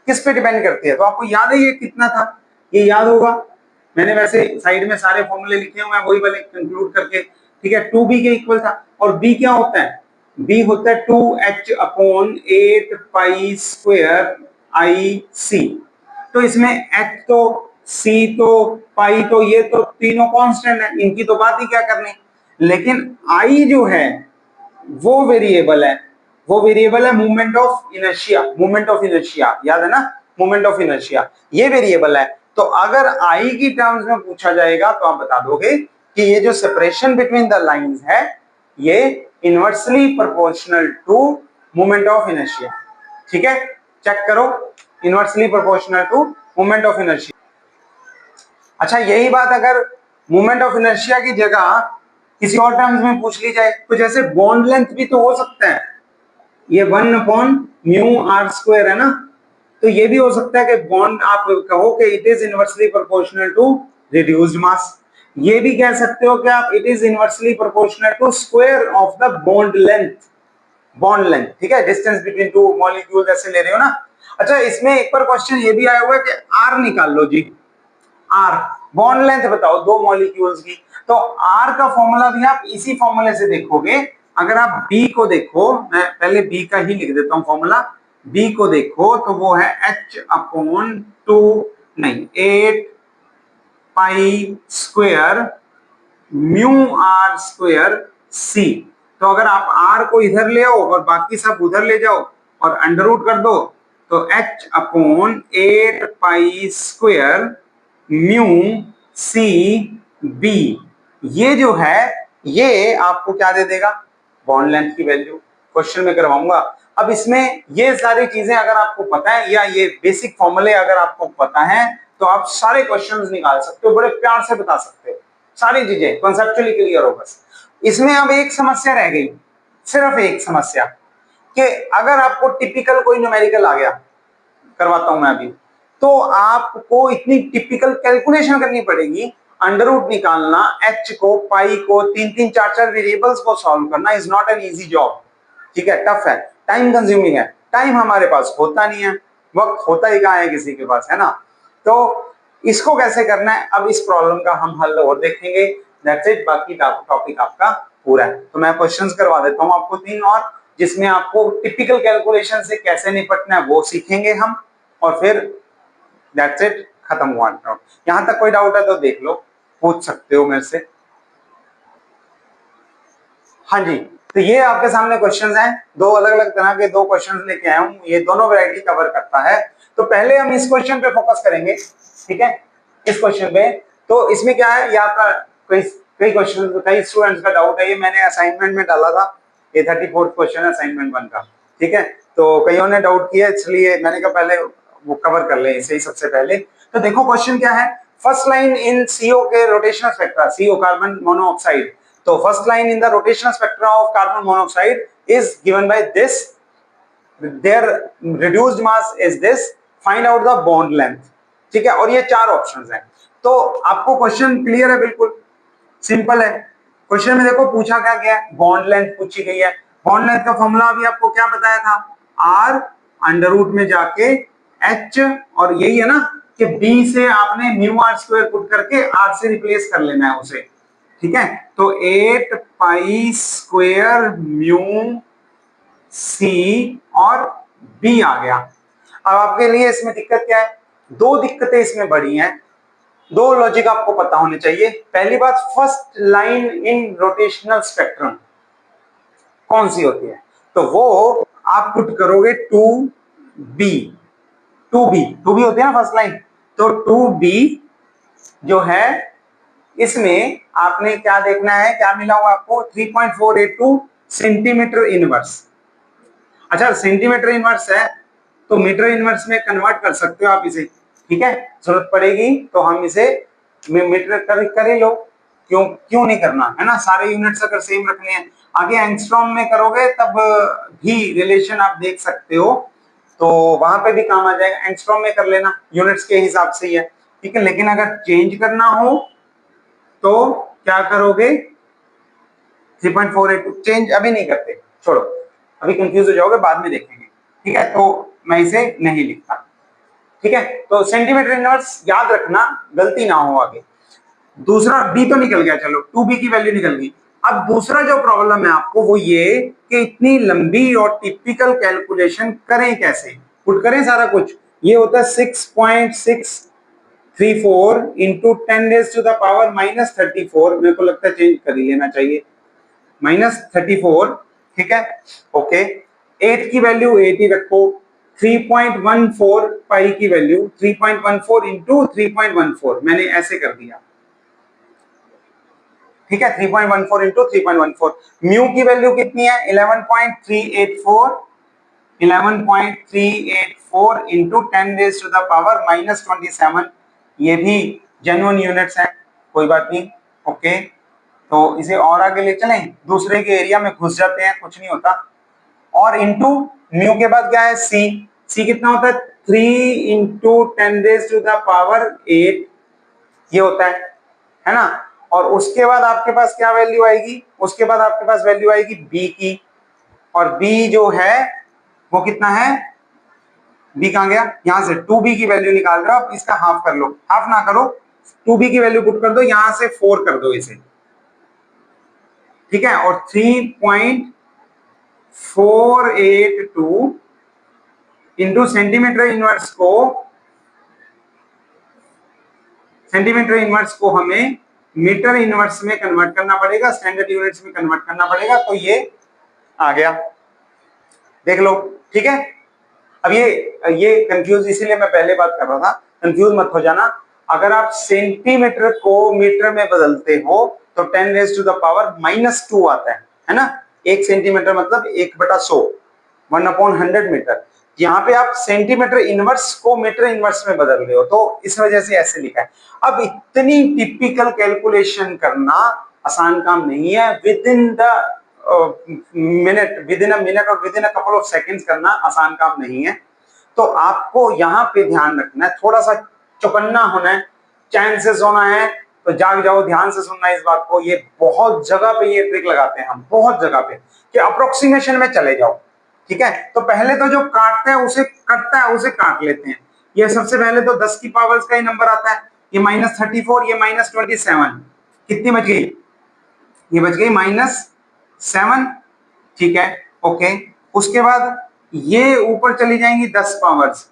किस पे डिपेंड करती है। तो आपको याद है ये कितना था, ये याद होगा, मैंने वैसे साइड में सारे फॉर्मूले लिखे हुए हैं, वही वाले कंक्लूड करके, ठीक है। 2b के इक्वल था, और b क्या होता है, b होता है 2h upon 8 pi square IC। तो इसमें h तो, c तो, पाई तो, ये तो तीनों कांस्टेंट है, इनकी तो बात ही क्या करनी। लेकिन I जो है वो वेरिएबल है, वो वेरिएबल है movement of inertia, movement of inertia, याद है ना, मूवमेंट ऑफ इनर्शिया ये वेरिएबल है। तो अगर आई की टर्म्स में पूछा जाएगा तो आप बता दोगे कि ये जो सेपरेशन बिटवीन द लाइंस है ये inversely proportional to movement of inertia, ठीक है, चेक करो, inversely proportional to movement of inertia. अच्छा, यही बात अगर मूवमेंट ऑफ इनर्शिया की जगह किसी और टर्म्स में पूछ ली जाए, तो जैसे बॉन्ड लेंथ भी तो हो सकता है, ये 1/μr² है ना, तो ये भी हो सकता है कि बॉन्ड, आप कहो कि it is inversely proportional to reduced mass, ये भी कह सकते हो कि आप it is inversely proportional to square of the bond length, bond length, ठीक है, डिस्टेंस बिटवीन टू मॉलिक्यूल ऐसे ले रहे हो ना। अच्छा, इसमें एक बार क्वेश्चन ये भी आया हुआ है कि आर निकाल लो जी, आर बॉन्ड लेंथ बताओ दो मॉलिक्यूल्स की, तो आर का फॉर्मूला भी आप इसी फॉर्मूले से देखोगे। अगर आप बी को देखो, मैं पहले बी का ही लिख देता हूं फॉर्मूला, बी को देखो तो वो है h अपॉन 2, नहीं 8 pi square mu R square C. तो अगर आप आर को इधर ले आओ और बाकी सब उधर ले जाओ और अंडर रूट कर दो, तो h upon 8 pi square mu c B, ये जो है ये आपको क्या दे देगा, बॉन्ड लेंथ की वैल्यू, क्वेश्चन में करवाऊंगा। अब इसमें ये सारी चीजें अगर आपको पता है, या ये बेसिक फॉर्मूले अगर आपको पता है, तो आप सारे क्वेश्चंस निकाल सकते हो, बड़े प्यार से बता सकते हो, सारी चीजें कॉन्सेप्चुअली क्लियर हो। बस इसमें अब एक समस्या रह गई, सिर्फ एक समस्या, कि अगर आपको टिपिकल कोई न्यूमेरिकल आ गया, करवाता हूं मैं अभी, तो आपको इतनी टिपिकल कैलकुलेशन करनी पड़ेगी, अंडर रूट निकालना, एच को, पाई को, 3-3 4-4 वेरिएबल्स को सॉल्व करना is not an easy job. ठीक है, टफ है, टाइम कंज्यूमिंग है, टाइम हमारे पास होता नहीं है, वक्त होता ही कहाँ है किसी के पास, है ना। तो इसको कैसे करना है, अब इस प्रॉब्लम का हम हल और देखेंगे। दैट्स इट, बाकी टॉपिक आपका पूरा है। तो मैं क्वेश्चंस करवा देता हूं आपको 3 और, जिसमें आपको टिपिकल कैलकुलेशन से कैसे निपटना है वो सीखेंगे हम, और फिर दैट्स इट, खत्म हुआ डाउट। यहां तक कोई डाउट है तो देख लो, पूछ सकते हो मेरे से। हाँ जी, तो ये आपके सामने क्वेश्चंस हैं, दो अलग अलग तरह के दो क्वेश्चंस लेके आया हूं, ये दोनों वैरायटी कवर करता है। तो पहले हम इस क्वेश्चन पे फोकस करेंगे, ठीक है, इस क्वेश्चन पे। तो इसमें क्या है, ये आपका कई कई क्वेश्चन, कई स्टूडेंट्स का डाउट है, ये मैंने असाइनमेंट में डाला था, ये 34th क्वेश्चन है असाइनमेंट 1 का, ठीक है। तो कईयों ने डाउट किया, इसलिए मैंने कहा पहले वो कवर कर ले इसे ही सबसे पहले। तो देखो क्वेश्चन क्या है, फर्स्ट लाइन इन सीओ के rotational spectra, CO carbon monoxide. तो first line in the rotational spectra of carbon monoxide is given by this, their reduced mass is this, find out the bond length। ठीक है, और ये 4 options हैं। तो आपको question clear है, बिल्कुल सिंपल है। क्वेश्चन में देखो पूछा क्या गया है, बॉन्ड लेंथ पूछी गई है। बॉन्ड लेंथ का फॉर्मूला अभी आपको क्या बताया था, आर अंडर रूट में जाके एच, और यही है ना कि बी से आपने म्यू आर स्क्वायर पुट करके आर से रिप्लेस कर लेना है उसे, ठीक है। तो 8 पाई स्क्वायर म्यू सी और बी आ गया। अब आपके लिए इसमें दिक्कत क्या है, दो दिक्कतें इसमें बड़ी हैं, दो लॉजिक आपको पता होने चाहिए। पहली बात, first line in rotational spectrum कौन सी होती है, तो वो आप पुट करोगे 2b, 2b होती है ना फर्स्ट लाइन, तो 2b जो है, इसमें आपने क्या देखना है, क्या मिला हुआ आपको, 3.482 सेंटीमीटर इनवर्स। अच्छा, सेंटीमीटर इनवर्स है तो मीटर इनवर्स में कन्वर्ट कर सकते हो आप इसे, ठीक है, जरूरत पड़ेगी तो हम इसे मीटर कर ही लो, क्यों नहीं करना, है ना, सारे यूनिट्स अगर सेम रखने हैं। आगे एंगस्ट्रॉम में करोगे तब भी रिलेशन आप देख सकते हो, तो वहां पे भी काम आ जाएगा, एंगस्ट्रॉम में कर लेना, यूनिट्स के हिसाब से ही है, ठीक है। लेकिन अगर चेंज करना हो तो क्या करोगे, 3.48 चेंज अभी नहीं करते, छोड़ो, अभी कंफ्यूज हो जाओगे, बाद में देखेंगे, ठीक है। तो मैं इसे नहीं लिखता, ठीक है। तो सेंटीमीटर इनवर्स याद रखना, गलती ना हो आगे। दूसरा बी तो निकल गया, चलो 2b की वैल्यू निकल गई। अब दूसरा जो प्रॉब्लम है आपको वो ये कि इतनी लंबी और टिपिकल कैलकुलेशन करें कैसे, पुट करें सारा कुछ, ये होता है 6.634 इंटू 10⁻⁻⁻34, मेरे को लगता है चेंज कर ही लेना चाहिए, -34, ठीक है, ओके। 8 की वैल्यू 8 ही रखो, 3.14 पाई की वैल्यू 3.14 इंटू 3.14 मैंने ऐसे कर दिया, ठीक है, 3.14 इंटू 3.14। म्यू की वैल्यू कितनी है, 11.384, 11.384 इंटू 10⁻⁻27, ये भी जेन्युइन यूनिट्स है, कोई बात नहीं, ओके। तो इसे और आगे ले चलें, दूसरे के एरिया में घुस जाते हैं, कुछ नहीं होता। और इंटू म्यू के बाद क्या है, सी, सी कितना होता है, 3 इंटू 10⁻8 ये होता है ना। और उसके बाद आपके पास क्या वैल्यू आएगी, उसके बाद आपके पास वैल्यू आएगी बी की, और बी जो है वो कितना है, बी कहां गया, यहां से 2b की वैल्यू निकाल रहे हो आप, इसका हाफ कर लो, हाफ ना करो, 2b की वैल्यू पुट कर दो, यहां से 4 कर दो इसे, ठीक है। और 3.482 इंटू सेंटीमीटर इनवर्स को हमें मीटर इनवर्स में कन्वर्ट करना पड़ेगा, स्टैंडर्ड यूनिट्स में कन्वर्ट करना पड़ेगा, तो ये आ गया, देख लो, ठीक है। अब ये कंफ्यूज, इसीलिए मैं पहले बात कर रहा था, कंफ्यूज मत हो जाना। अगर आप सेंटीमीटर को मीटर में बदलते हो तो 10⁻⁻2 आता है ना, 1 सेंटीमीटर मतलब 1/100, 1/100 मीटर। यहाँ पे आप सेंटीमीटर इनवर्स को मीटर इनवर्स में बदल रहे हो, तो इस वजह से ऐसे लिखा है। अब इतनी टिपिकल कैलकुलेशन करना आसान काम नहीं है, within the minute, within a minute और within a couple of seconds करना आसान काम नहीं है। तो आपको यहाँ पे ध्यान रखना है, थोड़ा सा चौकन्ना होना है, चांसेस होना है, तो जाग जाओ, ध्यान से सुनना इस बात को। ये बहुत जगह पे ये ट्रिक लगाते हैं हम, बहुत जगह पे, कि अप्रोक्सीमेशन में चले जाओ। ठीक है, तो पहले तो जो काटता है उसे कटता है उसे काट लेते हैं। ये सबसे पहले तो 10 की पावर्स का ही नंबर आता है, ये -34, ये -27, कितनी बच गई? ये बच गई -7। ठीक है, ओके। उसके बाद ये ऊपर चली जाएंगी 10 पावर्स,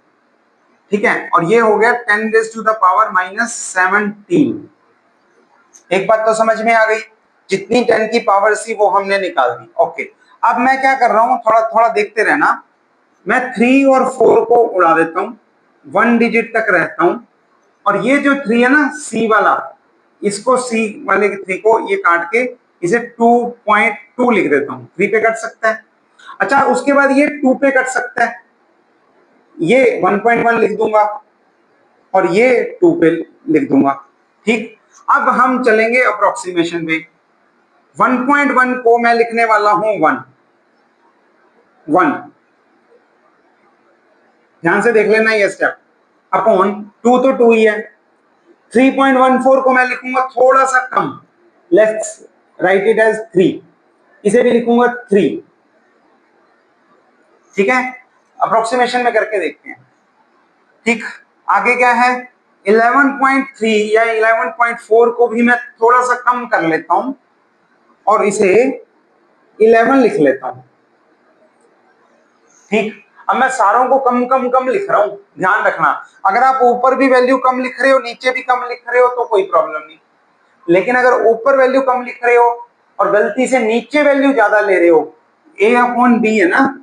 ठीक है, और ये हो गया 10⁻⁻17। एक बात तो समझ में आ गई, जितनी 10 की पावर थी वो हमने निकाल दी। ओके, अब मैं क्या कर रहा हूं, थोड़ा थोड़ा देखते रहना, मैं 3 और 4 को उड़ा देता हूं, 1 डिजिट तक रहता हूं, और ये जो 3 है ना, सी वाला, इसको सी वाले के 3 को ये काट के इसे 2.2 लिख देता हूं। 3 पे कट सकता है। अच्छा, उसके बाद ये 2 पे कट सकता है, ये 1.1 लिख दूंगा और ये 2 पे लिख दूंगा। ठीक, अब हम चलेंगे अप्रोक्सीमेशन पे। 1.1 को मैं लिखने वाला हूं 1, ध्यान से देख लेना ये स्टेप, अपॉन 2 तो 2 ही है। 3.14 को मैं लिखूंगा थोड़ा सा कम, लेट्स राइट इट एज 3, इसे भी लिखूंगा 3। ठीक है, अप्रोक्सीमेशन में करके देखते हैं। ठीक, आगे क्या है, 11.3 या 11.4 को भी मैं थोड़ा सा कम कर लेता हूं और इसे 11 लिख लेता हूं। ठीक, अब मैं सारों को कम कम कम लिख रहा हूं, ध्यान रखना, अगर आप ऊपर भी वैल्यू कम लिख रहे हो, नीचे भी कम लिख रहे हो तो कोई प्रॉब्लम नहीं, लेकिन अगर ऊपर वैल्यू कम लिख रहे हो और गलती से नीचे वैल्यू ज्यादा ले रहे हो, A/B है ना,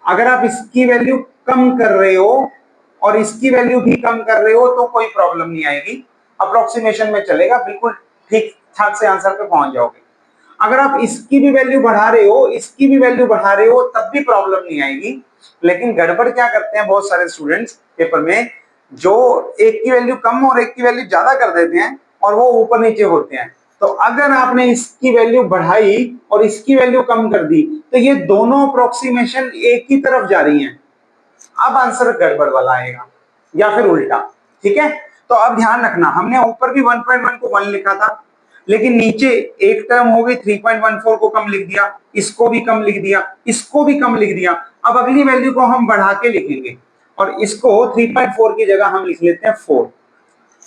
अगर आप इसकी वैल्यू कम कर रहे हो और इसकी वैल्यू भी कम कर रहे हो तो कोई प्रॉब्लम नहीं आएगी, अप्रोक्सीमेशन में चलेगा, बिल्कुल ठीक ठाक से आंसर पे पहुंच जाओगे। अगर आप इसकी भी वैल्यू बढ़ा रहे हो, इसकी भी वैल्यू बढ़ा रहे हो, तब भी प्रॉब्लम नहीं आएगी। लेकिन गड़बड़ क्या करते हैं बहुत सारे स्टूडेंट्स पेपर में, जो एक की वैल्यू कम और एक की वैल्यू ज्यादा कर देते हैं और वो ऊपर नीचे होते हैं। तो अगर आपने इसकी वैल्यू बढ़ाई और इसकी वैल्यू कम कर दी तो ये दोनों अप्रोक्सीमेशन एक ही तरफ जा रही हैं, अब आंसर गड़बड़ वाला आएगा या फिर उल्टा। ठीक है, तो अब ध्यान रखना, हमने ऊपर भी 1.1 को 1 लिखा था, लेकिन नीचे एक टर्म हो गई, 3.14 को कम लिख दिया, इसको भी कम लिख दिया, इसको भी कम लिख दिया। अब अगली वैल्यू को हम बढ़ा के लिखेंगे और इसको 3.4 की जगह हम लिख लेते हैं 4।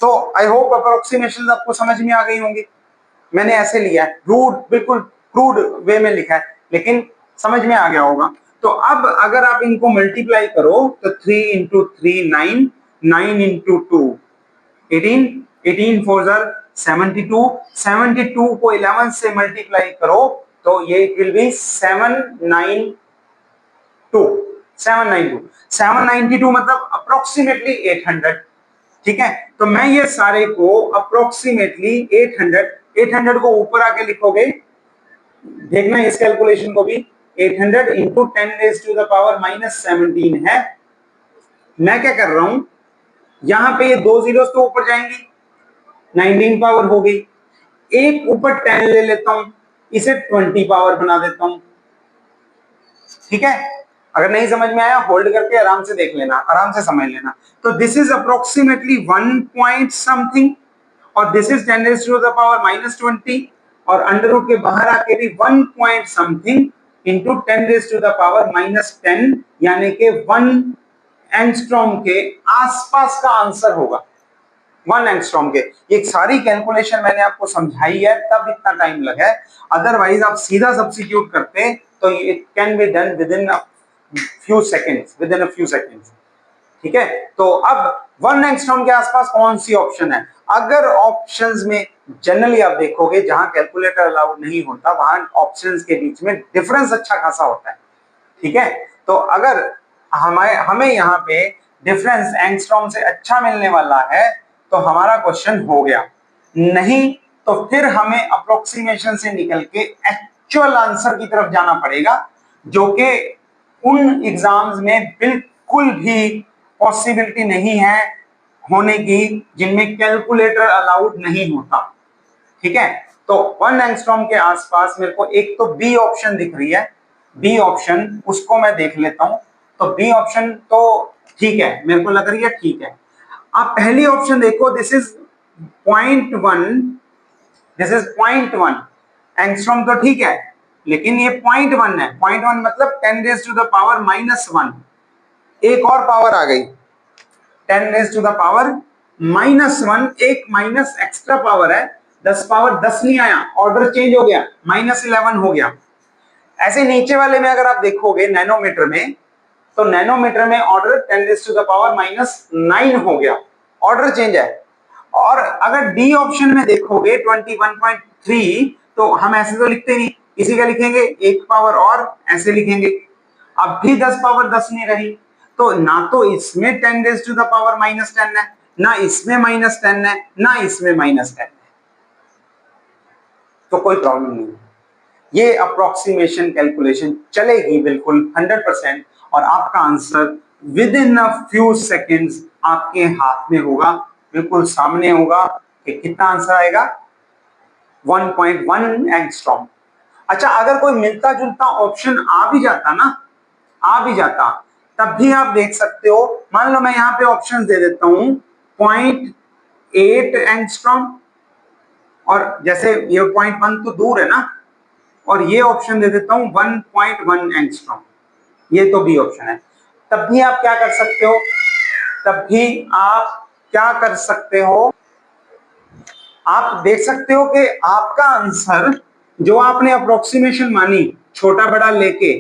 तो आई होप अप्रोक्सीमेशन आपको समझ में आ गई होंगी। मैंने ऐसे लिया है, रूड, बिल्कुल क्रूड वे में लिखा है, लेकिन समझ में आ गया होगा। तो अब अगर आप इनको मल्टीप्लाई करो तो 3 इंटू 3 9, 9 इंटू 2 18, 18 4 72, 72 को 11 से मल्टीप्लाई करो तो ये इट विल बी 792 मतलब अप्रोक्सीमेटली 800। ठीक है, तो मैं ये सारे को अप्रोक्सीमेटली 800 को ऊपर आके लिखोगे, देखना इस कैलकुलेशन को भी, 800 इंटू 10⁻⁻17 है। मैं क्या कर रहा हूं, यहां पे ये 2 जीरोस तो ऊपर जाएंगी, 19 पावर हो गई, एक ऊपर 10 ले लेता हूं, इसे 20 पावर बना देता हूं। ठीक है, अगर नहीं समझ में आया होल्ड करके आराम से देख लेना, आराम से समझ लेना। तो this is approximately 1 point something और दिस इज 10⁻⁻20 और अंडर रूट के बाहर आके भी 1 पॉइंट समथिंग इंटू 10⁻⁻10 यानी कि 1 एंगस्ट्रॉम के आसपास का आंसर होगा, 1 एंगस्ट्रॉम के। ये सारी कैलकुलेशन मैंने आपको समझाई है तब इतना टाइम लगा है, अदरवाइज आप सीधा सब्स्टिट्यूट करते तो it can be done with in few seconds. ठीक है, तो अब 1 एंगस्ट्रॉम के आसपास कौन सी ऑप्शन है, अगर ऑप्शंस में जनरली आप देखोगे जहां कैलकुलेटर अलाउड नहीं होता वहां ऑप्शंस के बीच में डिफरेंस अच्छा खासा होता है। ठीक है, तो अगर हमें यहाँ पे डिफरेंस एंगस्ट्रॉम से अच्छा मिलने वाला है तो हमारा क्वेश्चन हो गया, नहीं तो फिर हमें अप्रोक्सीमेशन से निकल के एक्चुअल आंसर की तरफ जाना पड़ेगा, जो कि उन एग्जाम्स में बिल्कुल भी पॉसिबिलिटी नहीं है होने की जिनमें कैलकुलेटर अलाउड नहीं होता। ठीक है, तो 1 एंगस्ट्रॉम के आसपास मेरे को एक तो बी ऑप्शन दिख रही है, बी ऑप्शन उसको मैं देख लेता हूं। तो बी ऑप्शन तो ठीक है, मेरे को लग रही है ठीक है। आप पहली ऑप्शन देखो, this is 0.1, this is 0.1 angstrom तो ठीक है, लेकिन ये 0.1 है। 0.1 मतलब 10 रेज टू द पावर -1, एक और पावर आ गई 10 रेज टू द पावर -1, एक माइनस एक्स्ट्रा पावर है, 10 पावर 10 नहीं आया, ऑर्डर चेंज हो गया, -11 हो गया। ऐसे नीचे वाले में अगर आप देखोगे नैनोमीटर में, तो नैनोमीटर में order 10 raise to the power -9 हो गया, ऑर्डर चेंज है। और अगर डी ऑप्शन में देखोगे 21.3, तो हम ऐसे तो लिखते नहीं, इसी का लिखेंगे एक पावर और ऐसे लिखेंगे। अब भी 10 पावर 10 नहीं रही, तो ना तो इसमें 10 रेज टू द पावर -10 है, ना इसमें -10 है, ना इसमें -10 है, तो कोई प्रॉब्लम नहीं है। ये अप्रोक्सीमेशन कैलकुलेशन चलेगी बिल्कुल 100%, और आपका answer with in a few seconds आपके हाथ में होगा, बिल्कुल सामने होगा कि कितना आंसर आएगा, 1.1 एंगस्ट्रॉम। अच्छा, अगर कोई मिलता जुलता ऑप्शन आ भी जाता ना, आ भी जाता, तब भी आप देख सकते हो। मान लो मैं यहां पे ऑप्शन दे देता हूं 0.8 एंगस्ट्रॉम, और जैसे ये 0.1 तो दूर है ना, और ये ऑप्शन दे देता हूं 1.1 एंगस्ट्रॉम, ये तो बी ऑप्शन है। तब भी आप क्या कर सकते हो, तब भी आप क्या कर सकते हो, आप देख सकते हो कि आपका आंसर जो आपने अप्रोक्सीमेशन मानी छोटा बड़ा लेके,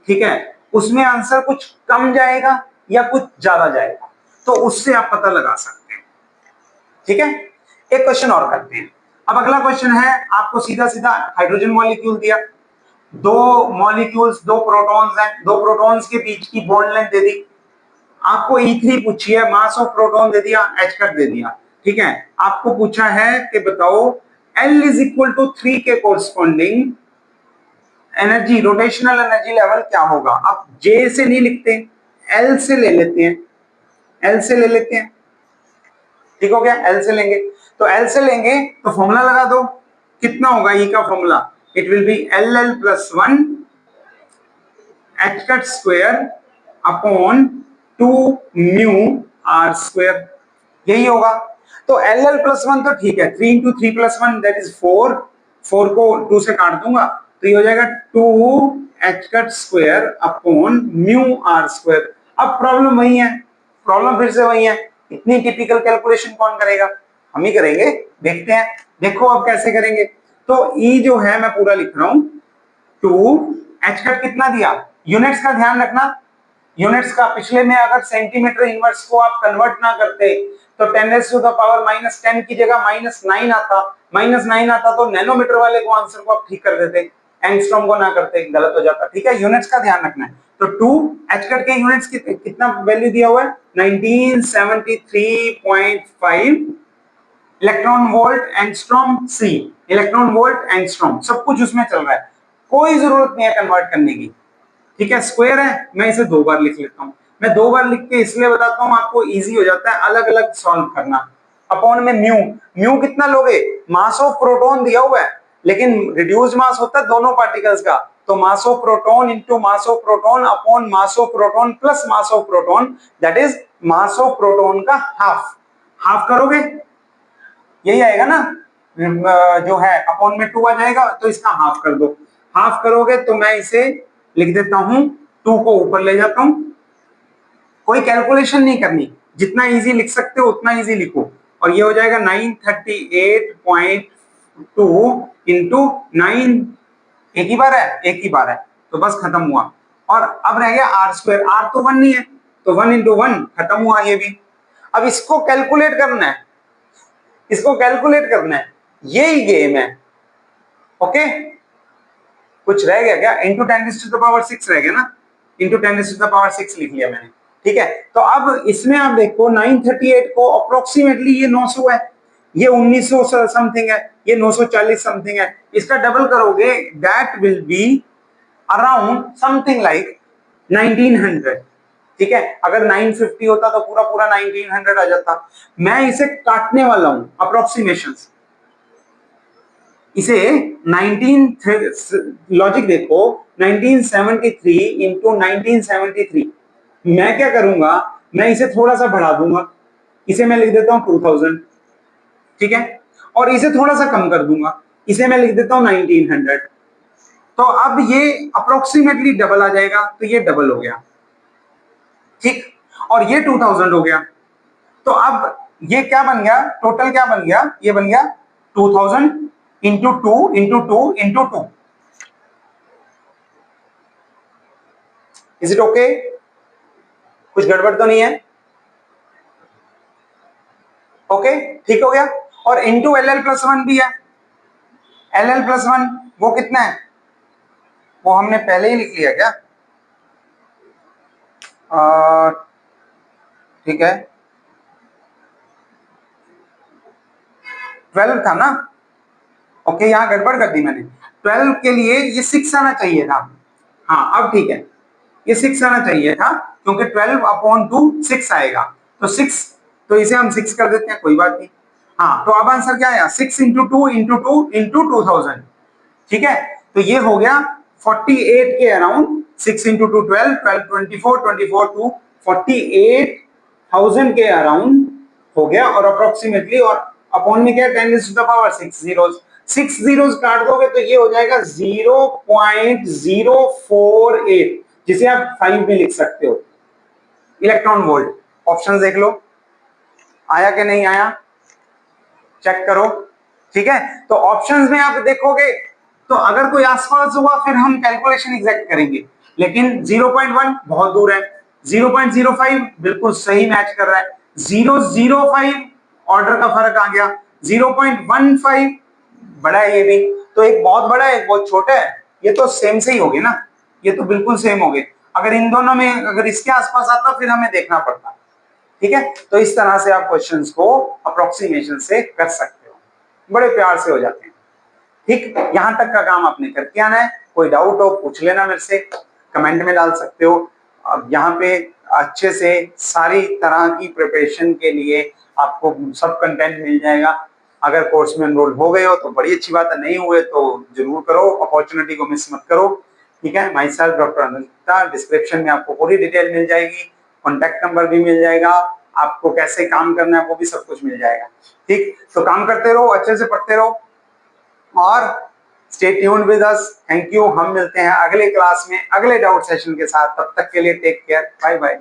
ठीक है, उसमें आंसर कुछ कम जाएगा या कुछ ज्यादा जाएगा, तो उससे आप पता लगा सकते हैं। ठीक है, एक क्वेश्चन और करते हैं। अब अगला क्वेश्चन है, आपको सीधा सीधा हाइड्रोजन मॉलिक्यूल दिया, दो मॉलिक्यूल्स, दो प्रोटॉन्स हैं, दो प्रोटॉन्स के बीच की बॉन्ड लेंथ दे दी, आपको E3 पूछी है, मास ऑफ प्रोटॉन दे दिया, H कट दे दिया। ठीक है, आपको पूछा है कि बताओ L इज इक्वल टू 3 के corresponding energy, rotational energy level क्या होगा। अब J से नहीं लिखते, L से ले लेते हैं, L से ले लेते हैं, ठीक हो गया, L से लेंगे। तो L से लेंगे तो फॉर्मूला लगा दो, कितना होगा E का formula, it will be LL plus 1 H cut square upon 2 mu R square, यही होगा। तो LL प्लस 1 तो ठीक है, 3 इंटू 3 प्लस 1 दैट इज 4, 4 को 2 से काट दूंगा तो ये हो जाएगा 2 H cut square upon mu R square. अब प्रॉब्लम वही है, प्रॉब्लम फिर से वही है, इतनी टिपिकल कैलकुलेशन कौन करेगा, हम ही करेंगे। देखते हैं, देखो अब कैसे करेंगे। तो E जो है मैं पूरा लिख रहा हूं, 2 H कट कितना दिया, यूनिट्स का ध्यान रखना, यूनिट्स का पिछले में अगर सेंटीमीटर इनवर्स को आप कन्वर्ट ना करते तो 10 रेज़ टू द पावर -10 की जगह -9 आता, -9 आता तो नैनोमीटर वाले को आंसर को आप ठीक कर देते, एंगस्ट्रॉम को ना करते, गलत हो जाता। ठीक है, यूनिट्स का ध्यान रखना है। तो 2 H कट के यूनिट्स कितना वैल्यू दिया हुआ है, 1973.5 इलेक्ट्रॉन वोल्ट एंगस्ट्रॉम सी, इलेक्ट्रॉन वोल्ट एंगस्ट्रॉम, सब कुछ उसमें चल रहा है, कोई जरूरत नहीं है कन्वर्ट करने की। ठीक है, स्क्वायर है, मैं इसे 2 बार लिख लेता हूं। मैं 2 बार लिख के इसलिए बताता हूं, आपको इजी हो जाता है अलग अलग सॉल्व करना। अपॉन में म्यू, म्यू कितना लोगे, मास ऑफ प्रोटॉन दिया हुआ है, लेकिन रिड्यूस मास होता है दोनों पार्टिकल्स का, तो mass of proton into mass of proton upon mass of proton plus mass of proton, that is mass of proton का हाफ। हाफ करोगे यही आएगा ना, जो है अपॉन में 2 आ जाएगा, तो इसका हाफ कर दो। हाफ करोगे तो मैं इसे लिख देता हूं, 2 को ऊपर ले जाता हूं, कोई कैलकुलेशन नहीं करनी, जितना इजी लिख सकते हो उतना इजी लिखो, और ये हो जाएगा 938.2 इंटू 9, एक ही बार है, एक ही बार है, तो बस खत्म हुआ। और अब रह गया आर स्क्वायर, आर तो 1 नहीं है, तो 1 इंटू 1 खत्म हुआ ये भी। अब इसको कैलकुलेट करना है, इसको कैलकुलेट करना है, यही गेम है। ओके, कुछ रह गया क्या, इंटू 10⁻⁶ रह गया ना, इंटू 10⁻⁶ लिख लिया मैंने। ठीक है, तो अब इसमें आप देखो 938 को अप्रोक्सीमेटली ये 900 है, ये 1900 समथिंग है, ये 940 समथिंग है, इसका डबल करोगे that will be around something like 1900। ठीक है, अगर 950 होता तो पूरा पूरा 1900 आ जाता। मैं इसे काटने वाला हूं अप्रोक्सीमेशन, इसे 19 लॉजिक देखो, 1973 इंटू 1973, मैं क्या करूंगा, मैं इसे थोड़ा सा बढ़ा दूंगा, इसे मैं लिख देता हूं 2000, ठीक है, और इसे थोड़ा सा कम कर दूंगा, इसे मैं लिख देता हूं 1900। तो अब ये अप्रोक्सीमेटली डबल आ जाएगा, तो ये डबल हो गया, ठीक, और ये 2000 हो गया। तो अब ये क्या बन गया, टोटल क्या बन गया, ये बन गया 2000 into 2 into 2 into 2। Is it okay? कुछ गड़बड़ तो नहीं है? ओके, ठीक हो गया। और into L L plus one भी है, एल एल प्लस वन वो कितना है, वो हमने पहले ही लिख लिया क्या? ठीक है, 12 था ना, ओके, यहाँ गड़बड़ कर दी मैंने, 12 के लिए ये 6 आना चाहिए था। हाँ अब ठीक है, ये 6 आना चाहिए था, क्योंकि 12/2 6 आएगा, तो 6, तो इसे हम 6 कर देते हैं, कोई बात नहीं। हाँ, तो अब आंसर क्या आया, 6 इंटू 2 इंटू 2 इंटू 2000, ठीक है। तो ये हो गया 48 के अराउंड, 6 इंटू 2 12, 12 24, 24 टू 48,000 के अराउंड हो गया, और अप्रोक्सीमेटली, और अपॉन में क्या, 10⁻6 जीरोस, 6 जीरोस काट दोगे तो ये हो जाएगा 0.048, जिसे आप 5 भी लिख सकते हो, इलेक्ट्रॉन वोल्ट। ऑप्शन देख लो, आया कि नहीं आया, चेक करो, ठीक है। तो ऑप्शंस में आप देखोगे, तो अगर कोई आसपास हुआ फिर हम कैलकुलेशन एग्जैक्ट करेंगे, लेकिन 0.1 बहुत दूर है, 0.05 बिल्कुल सही मैच कर रहा है, 0.05 ऑर्डर का फर्क आ गया, 0.15 बड़ा है ये भी, तो एक बहुत बड़ा है एक बहुत छोटा है, ये तो सेम से ही हो गए ना, ये तो बिल्कुल सेम हो गए। अगर इन दोनों में अगर इसके आसपास आता फिर हमें देखना पड़ता, ठीक है। तो इस तरह से आप क्वेश्चंस को अप्रोक्सीमेशन से कर सकते हो, बड़े प्यार से हो जाते हैं, ठीक। यहां तक का काम आपने करके आना है, कोई डाउट हो पूछ लेना मेरे से, कमेंट में डाल सकते हो। अब यहाँ पे अच्छे से सारी तरह की प्रिपरेशन के लिए आपको सब कंटेंट मिल जाएगा। अगर कोर्स में एनरोल हो गए हो तो बड़ी अच्छी बात है, नहीं हुए तो जरूर करो, अपॉर्चुनिटी को मिस मत करो, ठीक है। My self doctor Anuj Gupta, description में आपको पूरी डिटेल मिल जाएगी, कॉन्टैक्ट नंबर भी मिल जाएगा, आपको कैसे काम करना है वो भी सब कुछ मिल जाएगा, ठीक। तो काम करते रहो, अच्छे से पढ़ते रहो, और stay tuned with us. Thank you, हम मिलते हैं अगले क्लास में अगले डाउट सेशन के साथ, तब तक के लिए टेक केयर, बाय बाय।